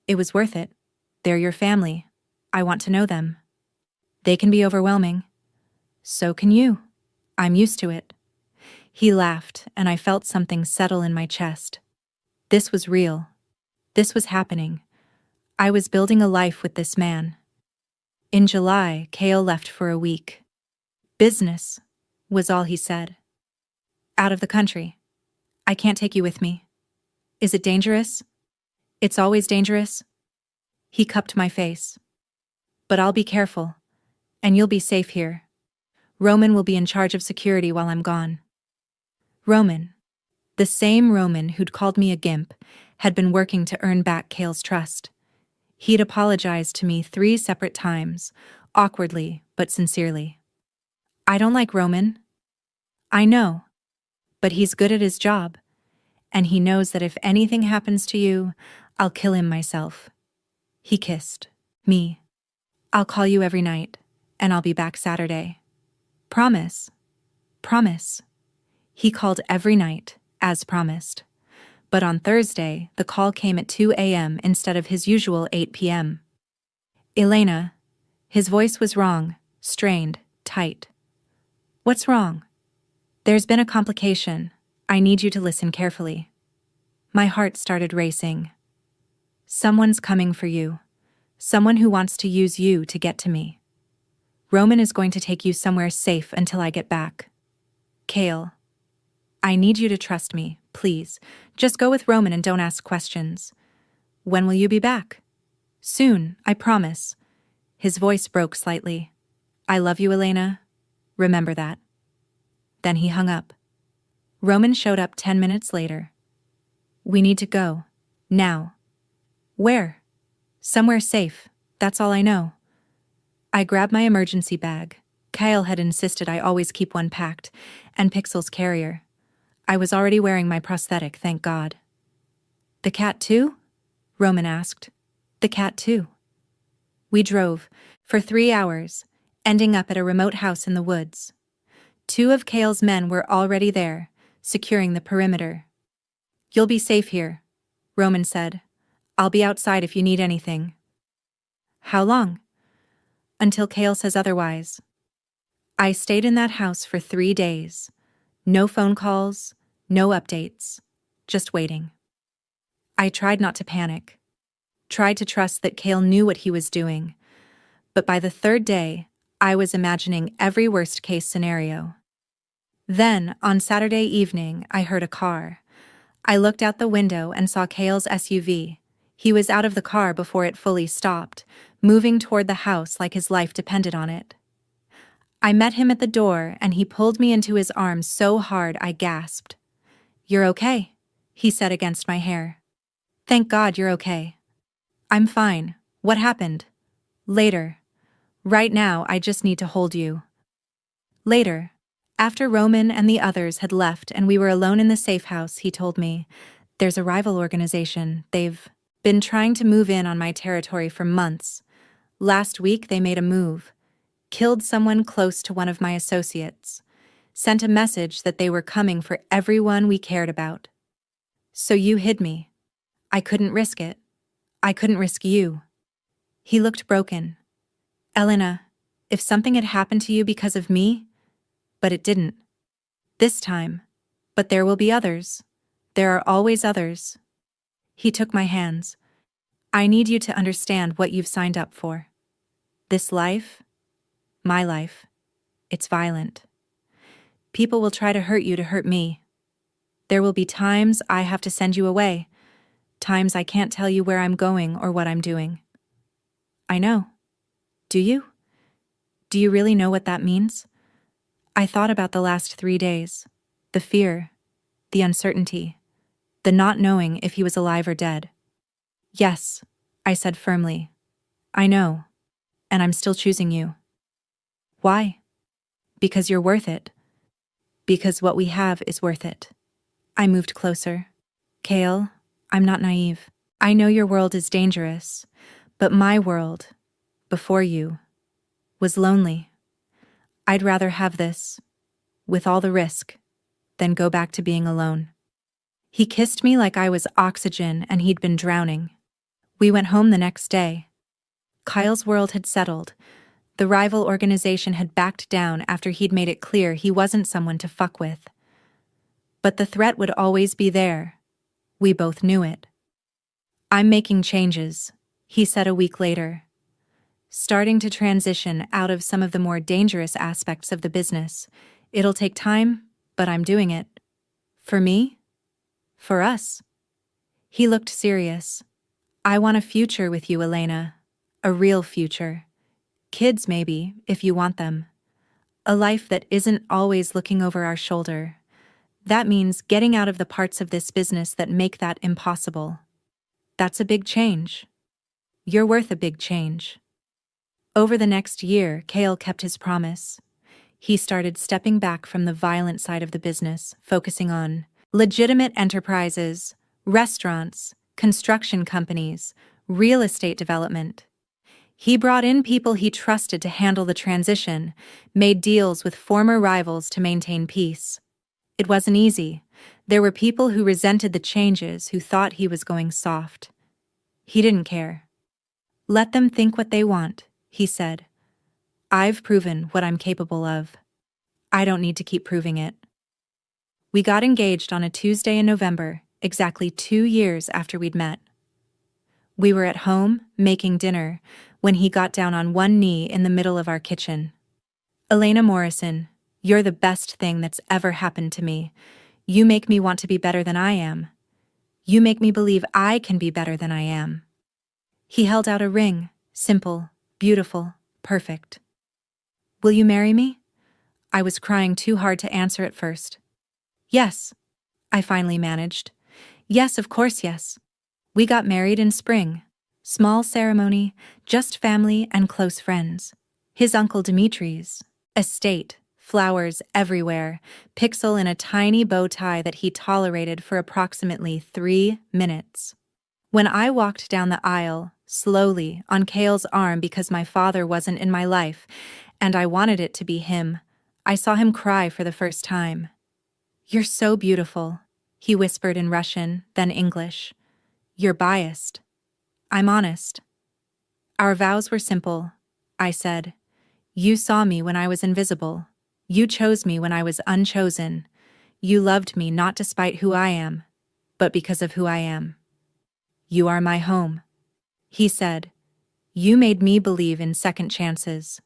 It was worth it. They're your family. I want to know them. They can be overwhelming. So can you. I'm used to it. He laughed, and I felt something settle in my chest. This was real. This was happening. I was building a life with this man. In July, Kale left for a week. Business, was all he said. Out of the country. I can't take you with me. Is it dangerous? It's always dangerous. He cupped my face. But I'll be careful, and you'll be safe here. Roman will be in charge of security while I'm gone. Roman, the same Roman who'd called me a gimp, had been working to earn back Kale's trust. He'd apologized to me 3 separate times, awkwardly but sincerely. I don't like Roman. I know. But he's good at his job, and he knows that if anything happens to you, I'll kill him myself. He kissed me. I'll call you every night, and I'll be back Saturday. Promise. Promise. He called every night, as promised. But on Thursday, the call came at 2 a.m. instead of his usual 8 p.m. Elena. His voice was wrong, strained, tight. What's wrong? There's been a complication. I need you to listen carefully. My heart started racing. Someone's coming for you. Someone who wants to use you to get to me. Roman is going to take you somewhere safe until I get back. Kale. I need you to trust me, please. Just go with Roman and don't ask questions. When will you be back? Soon, I promise. His voice broke slightly. I love you, Elena. Remember that. Then he hung up. Roman showed up 10 minutes later. We need to go. Now. Where? Somewhere safe. That's all I know. I grabbed my emergency bag. Kyle had insisted I always keep one packed, and Pixel's carrier. I was already wearing my prosthetic, thank God. The cat too? Roman asked. The cat too. We drove, for 3 hours, ending up at a remote house in the woods. 2 of Kale's men were already there, securing the perimeter. You'll be safe here, Roman said. I'll be outside if you need anything. How long? Until Kale says otherwise. I stayed in that house for 3 days. No phone calls, no updates, just waiting. I tried not to panic, tried to trust that Kale knew what he was doing, but by the 3rd day, I was imagining every worst-case scenario. Then, on Saturday evening, I heard a car. I looked out the window and saw Kale's SUV. He was out of the car before it fully stopped, moving toward the house like his life depended on it. I met him at the door, and he pulled me into his arms so hard I gasped. You're okay, he said against my hair. Thank God you're okay. I'm fine. What happened? Later. Right now, I just need to hold you. Later. After Roman and the others had left and we were alone in the safe house, he told me, there's a rival organization. They've been trying to move in on my territory for months. Last week, they made a move. Killed someone close to one of my associates. Sent a message that they were coming for everyone we cared about. So you hid me. I couldn't risk it. I couldn't risk you. He looked broken. Elena, if something had happened to you because of me, but it didn't. This time. But there will be others. There are always others. He took my hands. I need you to understand what you've signed up for. This life, my life, it's violent. People will try to hurt you to hurt me. There will be times I have to send you away, times I can't tell you where I'm going or what I'm doing. I know. Do you? Do you really know what that means? I thought about the last 3 days, the fear, the uncertainty, the not knowing if he was alive or dead. Yes, I said firmly. I know, and I'm still choosing you. Why? Because you're worth it. Because what we have is worth it. I moved closer. Kale, I'm not naive. I know your world is dangerous, but my world, before you, was lonely. I'd rather have this, with all the risk, than go back to being alone. He kissed me like I was oxygen and he'd been drowning. We went home the next day. Kyle's world had settled. The rival organization had backed down after he'd made it clear he wasn't someone to fuck with. But the threat would always be there. We both knew it. I'm making changes, he said a week later. Starting to transition out of some of the more dangerous aspects of the business. It'll take time, but I'm doing it. For me? For us. He looked serious. I want a future with you, Elena. A real future. Kids, maybe, if you want them. A life that isn't always looking over our shoulder. That means getting out of the parts of this business that make that impossible. That's a big change. You're worth a big change. Over the next year, Kale kept his promise. He started stepping back from the violent side of the business, focusing on legitimate enterprises, restaurants, construction companies, real estate development. He brought in people he trusted to handle the transition, made deals with former rivals to maintain peace. It wasn't easy. There were people who resented the changes, who thought he was going soft. He didn't care. Let them think what they want, he said. I've proven what I'm capable of. I don't need to keep proving it. We got engaged on a Tuesday in November, exactly 2 years after we'd met. We were at home, making dinner, when he got down on one knee in the middle of our kitchen. Elena Morrison, you're the best thing that's ever happened to me. You make me want to be better than I am. You make me believe I can be better than I am. He held out a ring, simple, beautiful, perfect. Will you marry me? I was crying too hard to answer at first. Yes, I finally managed. Yes, of course, yes. We got married in spring. Small ceremony, just family and close friends. His uncle Dimitri's estate, flowers everywhere, Pixel in a tiny bow tie that he tolerated for approximately 3 minutes. When I walked down the aisle, slowly, on Kale's arm because my father wasn't in my life, and I wanted it to be him, I saw him cry for the first time. You're so beautiful, he whispered in Russian, then English. You're biased. I'm honest. Our vows were simple, I said. You saw me when I was invisible. You chose me when I was unchosen. You loved me not despite who I am, but because of who I am. You are my home, he said. You made me believe in second chances.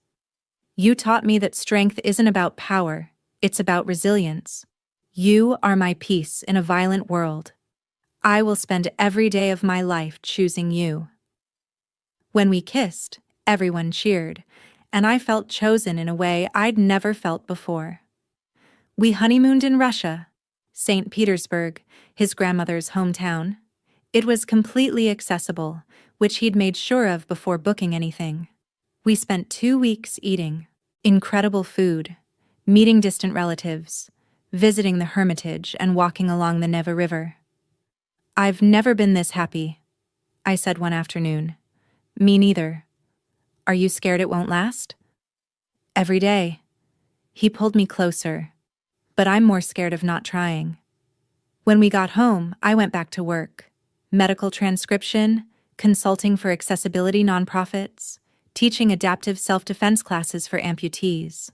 You taught me that strength isn't about power, it's about resilience. You are my peace in a violent world. I will spend every day of my life choosing you. When we kissed, everyone cheered, and I felt chosen in a way I'd never felt before. We honeymooned in Russia, St. Petersburg, his grandmother's hometown. It was completely accessible, which he'd made sure of before booking anything. We spent 2 weeks eating incredible food, meeting distant relatives, visiting the Hermitage, and walking along the Neva River. "I've never been this happy," I said one afternoon. "Me neither. Are you scared it won't last?" "Every day." He pulled me closer. "But I'm more scared of not trying." When we got home, I went back to work. Medical transcription, consulting for accessibility nonprofits, teaching adaptive self-defense classes for amputees.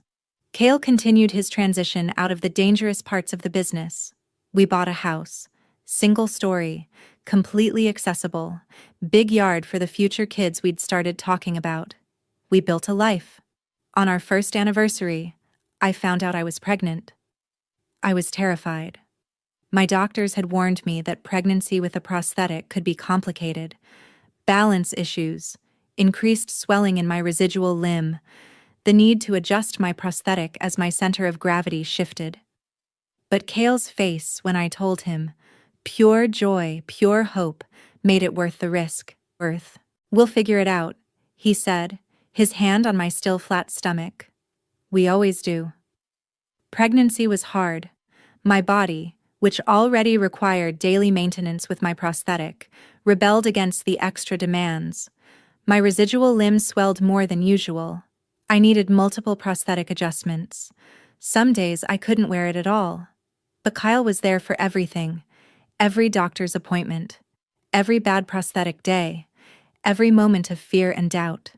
Cale continued his transition out of the dangerous parts of the business. We bought a house, single story, completely accessible, big yard for the future kids we'd started talking about. We built a life. On our first anniversary, I found out I was pregnant. I was terrified. My doctors had warned me that pregnancy with a prosthetic could be complicated. Balance issues, increased swelling in my residual limb, the need to adjust my prosthetic as my center of gravity shifted. But Cale's face when I told him, pure joy, pure hope, made it worth the risk. "We'll figure it out," he said, his hand on my still flat stomach. "We always do." Pregnancy was hard. My body, which already required daily maintenance with my prosthetic, rebelled against the extra demands. My residual limb swelled more than usual. I needed multiple prosthetic adjustments. Some days I couldn't wear it at all. But Kyle was there for everything. Every doctor's appointment. Every bad prosthetic day. Every moment of fear and doubt.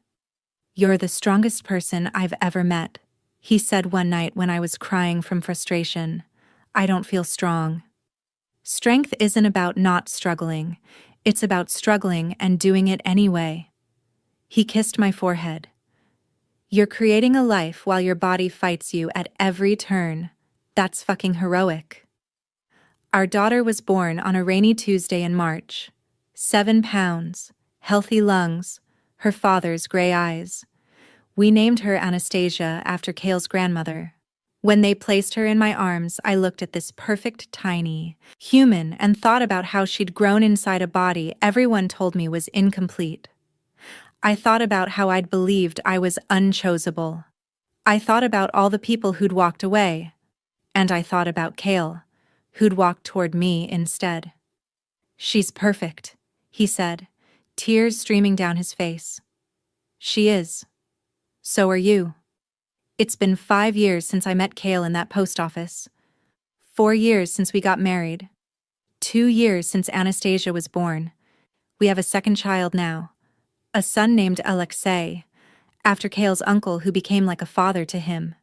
"You're the strongest person I've ever met," he said one night when I was crying from frustration. "I don't feel strong." Strength isn't about not struggling. It's about struggling and doing it anyway. He kissed my forehead. "You're creating a life while your body fights you at every turn. That's fucking heroic." Our daughter was born on a rainy Tuesday in March. 7 pounds, healthy lungs, her father's gray eyes. We named her Anastasia after Cale's grandmother. When they placed her in my arms, I looked at this perfect tiny human and thought about how she'd grown inside a body everyone told me was incomplete. I thought about how I'd believed I was unchoosable. I thought about all the people who'd walked away. And I thought about Cale, who'd walked toward me instead. "She's perfect," he said, tears streaming down his face. "She is. So are you." It's been 5 years since I met Cale in that post office. 4 years since we got married. 2 years since Anastasia was born. We have a second child now. A son named Alexei, after Cale's uncle who became like a father to him.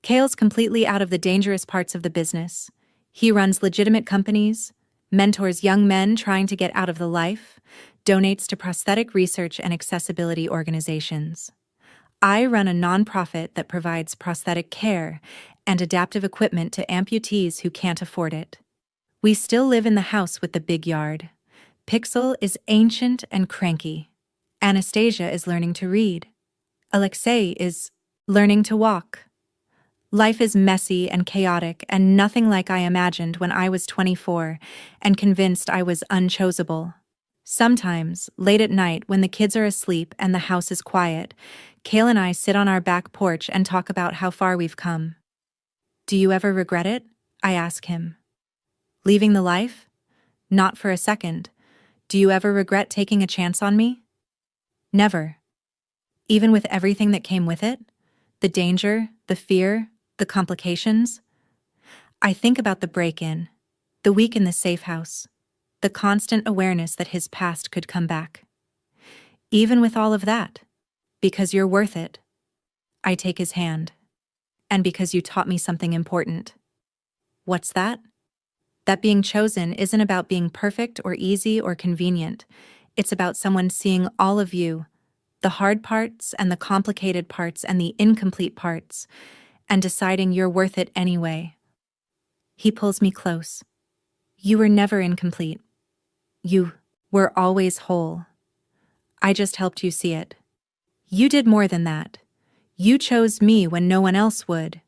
Cale's completely out of the dangerous parts of the business. He runs legitimate companies, mentors young men trying to get out of the life, donates to prosthetic research and accessibility organizations. I run a nonprofit that provides prosthetic care and adaptive equipment to amputees who can't afford it. We still live in the house with the big yard. Pixel is ancient and cranky. Anastasia is learning to read. Alexei is learning to walk. Life is messy and chaotic and nothing like I imagined when I was 24 and convinced I was unchoosable. Sometimes, late at night when the kids are asleep and the house is quiet, Cale and I sit on our back porch and talk about how far we've come. "Do you ever regret it?" I ask him. "Leaving the life? Not for a second. Do you ever regret taking a chance on me?" "Never. Even with everything that came with it? The danger, the fear, the complications? I think about the break-in, the week in the safe house, the constant awareness that his past could come back. Even with all of that, because you're worth it." I take his hand. "And because you taught me something important." "What's that?" "That being chosen isn't about being perfect or easy or convenient. It's about someone seeing all of you, the hard parts and the complicated parts and the incomplete parts, and deciding you're worth it anyway." He pulls me close. "You were never incomplete. You were always whole. I just helped you see it. You did more than that. You chose me when no one else would.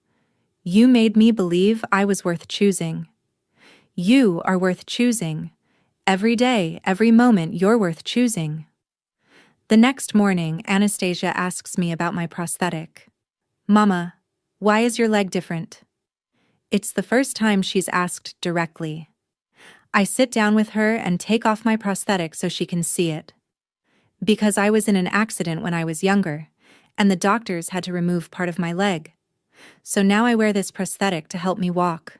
You made me believe I was worth choosing. You are worth choosing, Every day, every moment, you're worth choosing. The next morning, Anastasia asks me about my prosthetic. Mama, why is your leg different? It's the first time she's asked directly. I sit down with her and take off my prosthetic so she can see it. Because I was in an accident when I was younger, and the doctors had to remove part of my leg. So now I wear this prosthetic to help me walk.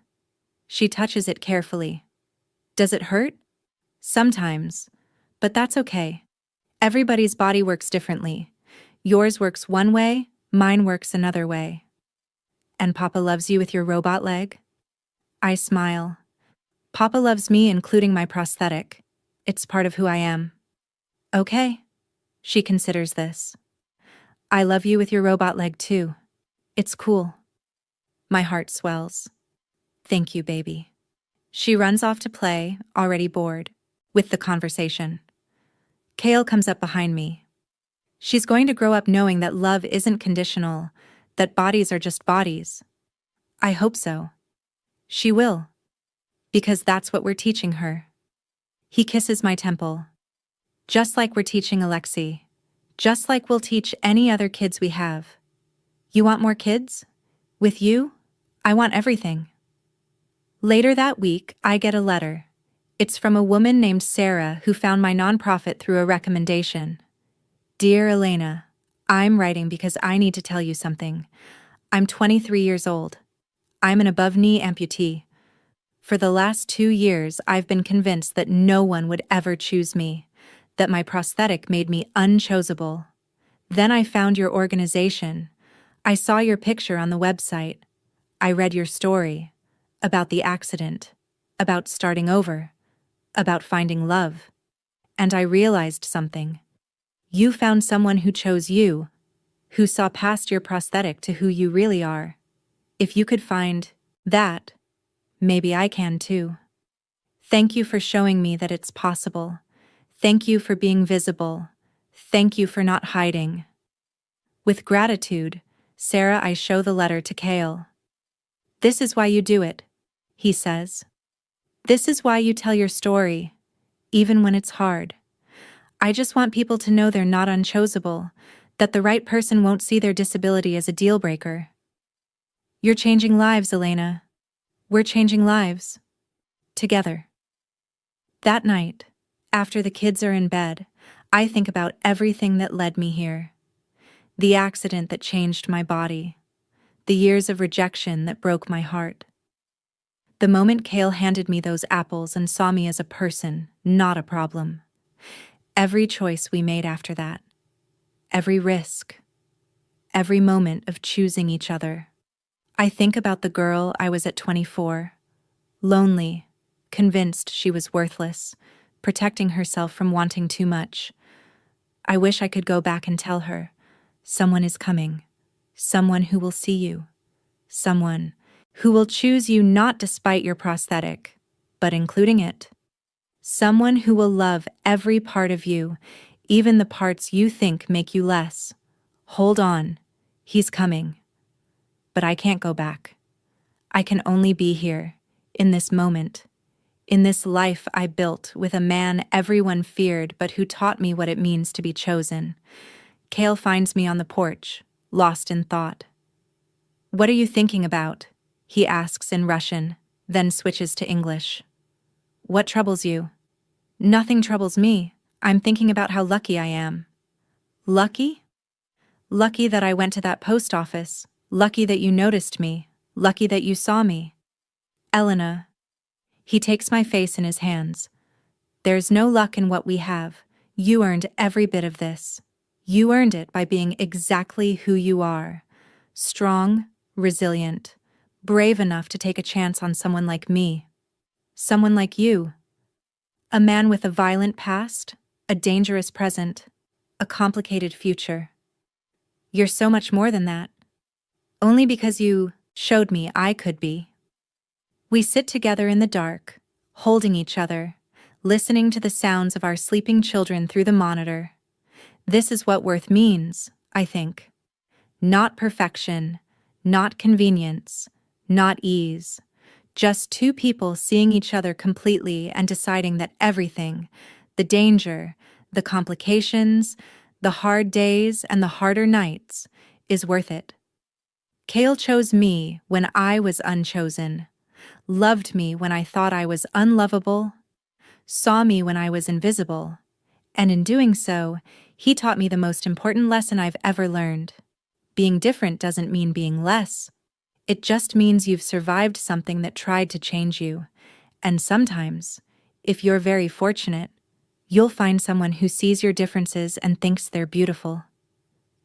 She touches it carefully. Does it hurt? Sometimes. But that's okay. Everybody's body works differently. Yours works one way, mine works another way. And Papa loves you with your robot leg? I smile. Papa loves me, including my prosthetic. It's part of who I am. Okay. She considers this. I love you with your robot leg too. It's cool. My heart swells. Thank you, baby. She runs off to play, already bored, with the conversation. Kale comes up behind me. She's going to grow up knowing that love isn't conditional, that bodies are just bodies. I hope so. She will. Because that's what we're teaching her. He kisses my temple. Just like we're teaching Alexei. Just like we'll teach any other kids we have. You want more kids? With you? I want everything. Later that week, I get a letter. It's from a woman named Sarah who found my nonprofit through a recommendation. Dear Elena, I'm writing because I need to tell you something. I'm 23 years old. I'm an above-knee amputee. For the last 2 years, I've been convinced that no one would ever choose me, that my prosthetic made me unchoosable. Then I found your organization. I saw your picture on the website. I read your story about the accident, about starting over, about finding love. And I realized something. You found someone who chose you, who saw past your prosthetic to who you really are. If you could find that, maybe I can too. Thank you for showing me that it's possible. Thank you for being visible. Thank you for not hiding. With gratitude, Sarah, I show the letter to Kale. This is why you do it, he says. This is why you tell your story, even when it's hard. I just want people to know they're not unchoosable, that the right person won't see their disability as a deal breaker. You're changing lives, Elena. We're changing lives. Together. That night, after the kids are in bed, I think about everything that led me here. The accident that changed my body. The years of rejection that broke my heart. The moment Kale handed me those apples and saw me as a person, not a problem. Every choice we made after that. Every risk. Every moment of choosing each other. I think about the girl I was at 24. Lonely, convinced she was worthless, protecting herself from wanting too much. I wish I could go back and tell her, someone is coming. Someone who will see you. Someone who will choose you not despite your prosthetic, but including it. Someone who will love every part of you, even the parts you think make you less. Hold on, he's coming. But I can't go back. I can only be here, in this moment, in this life I built with a man everyone feared but who taught me what it means to be chosen. Kale finds me on the porch, lost in thought. What are you thinking about? He asks in Russian, then switches to English. What troubles you? Nothing troubles me. I'm thinking about how lucky I am. Lucky? Lucky that I went to that post office. Lucky that you noticed me. Lucky that you saw me. Elena. He takes my face in his hands. There's no luck in what we have. You earned every bit of this. You earned it by being exactly who you are. Strong, resilient, brave enough to take a chance on someone like me. Someone like you. A man with a violent past, a dangerous present, a complicated future. You're so much more than that. Only because you showed me I could be. We sit together in the dark, holding each other, listening to the sounds of our sleeping children through the monitor. This is what worth means, I think. Not perfection, not convenience, not ease. Just two people seeing each other completely and deciding that everything, the danger, the complications, the hard days and the harder nights, is worth it. Kale chose me when I was unchosen, loved me when I thought I was unlovable, saw me when I was invisible, and in doing so, he taught me the most important lesson I've ever learned. Being different doesn't mean being less. It just means you've survived something that tried to change you. And sometimes, if you're very fortunate, you'll find someone who sees your differences and thinks they're beautiful.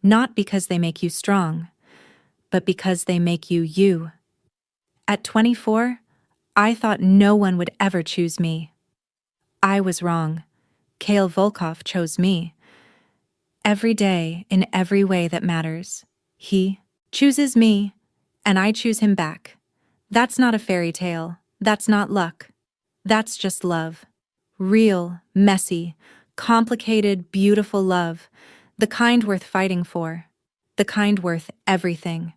Not because they make you strong, but because they make you you. At 24, I thought no one would ever choose me. I was wrong. Kale Volkov chose me. Every day, in every way that matters, he chooses me, and I choose him back. That's not a fairy tale. That's not luck. That's just love. Real, messy, complicated, beautiful love. The kind worth fighting for. The kind worth everything.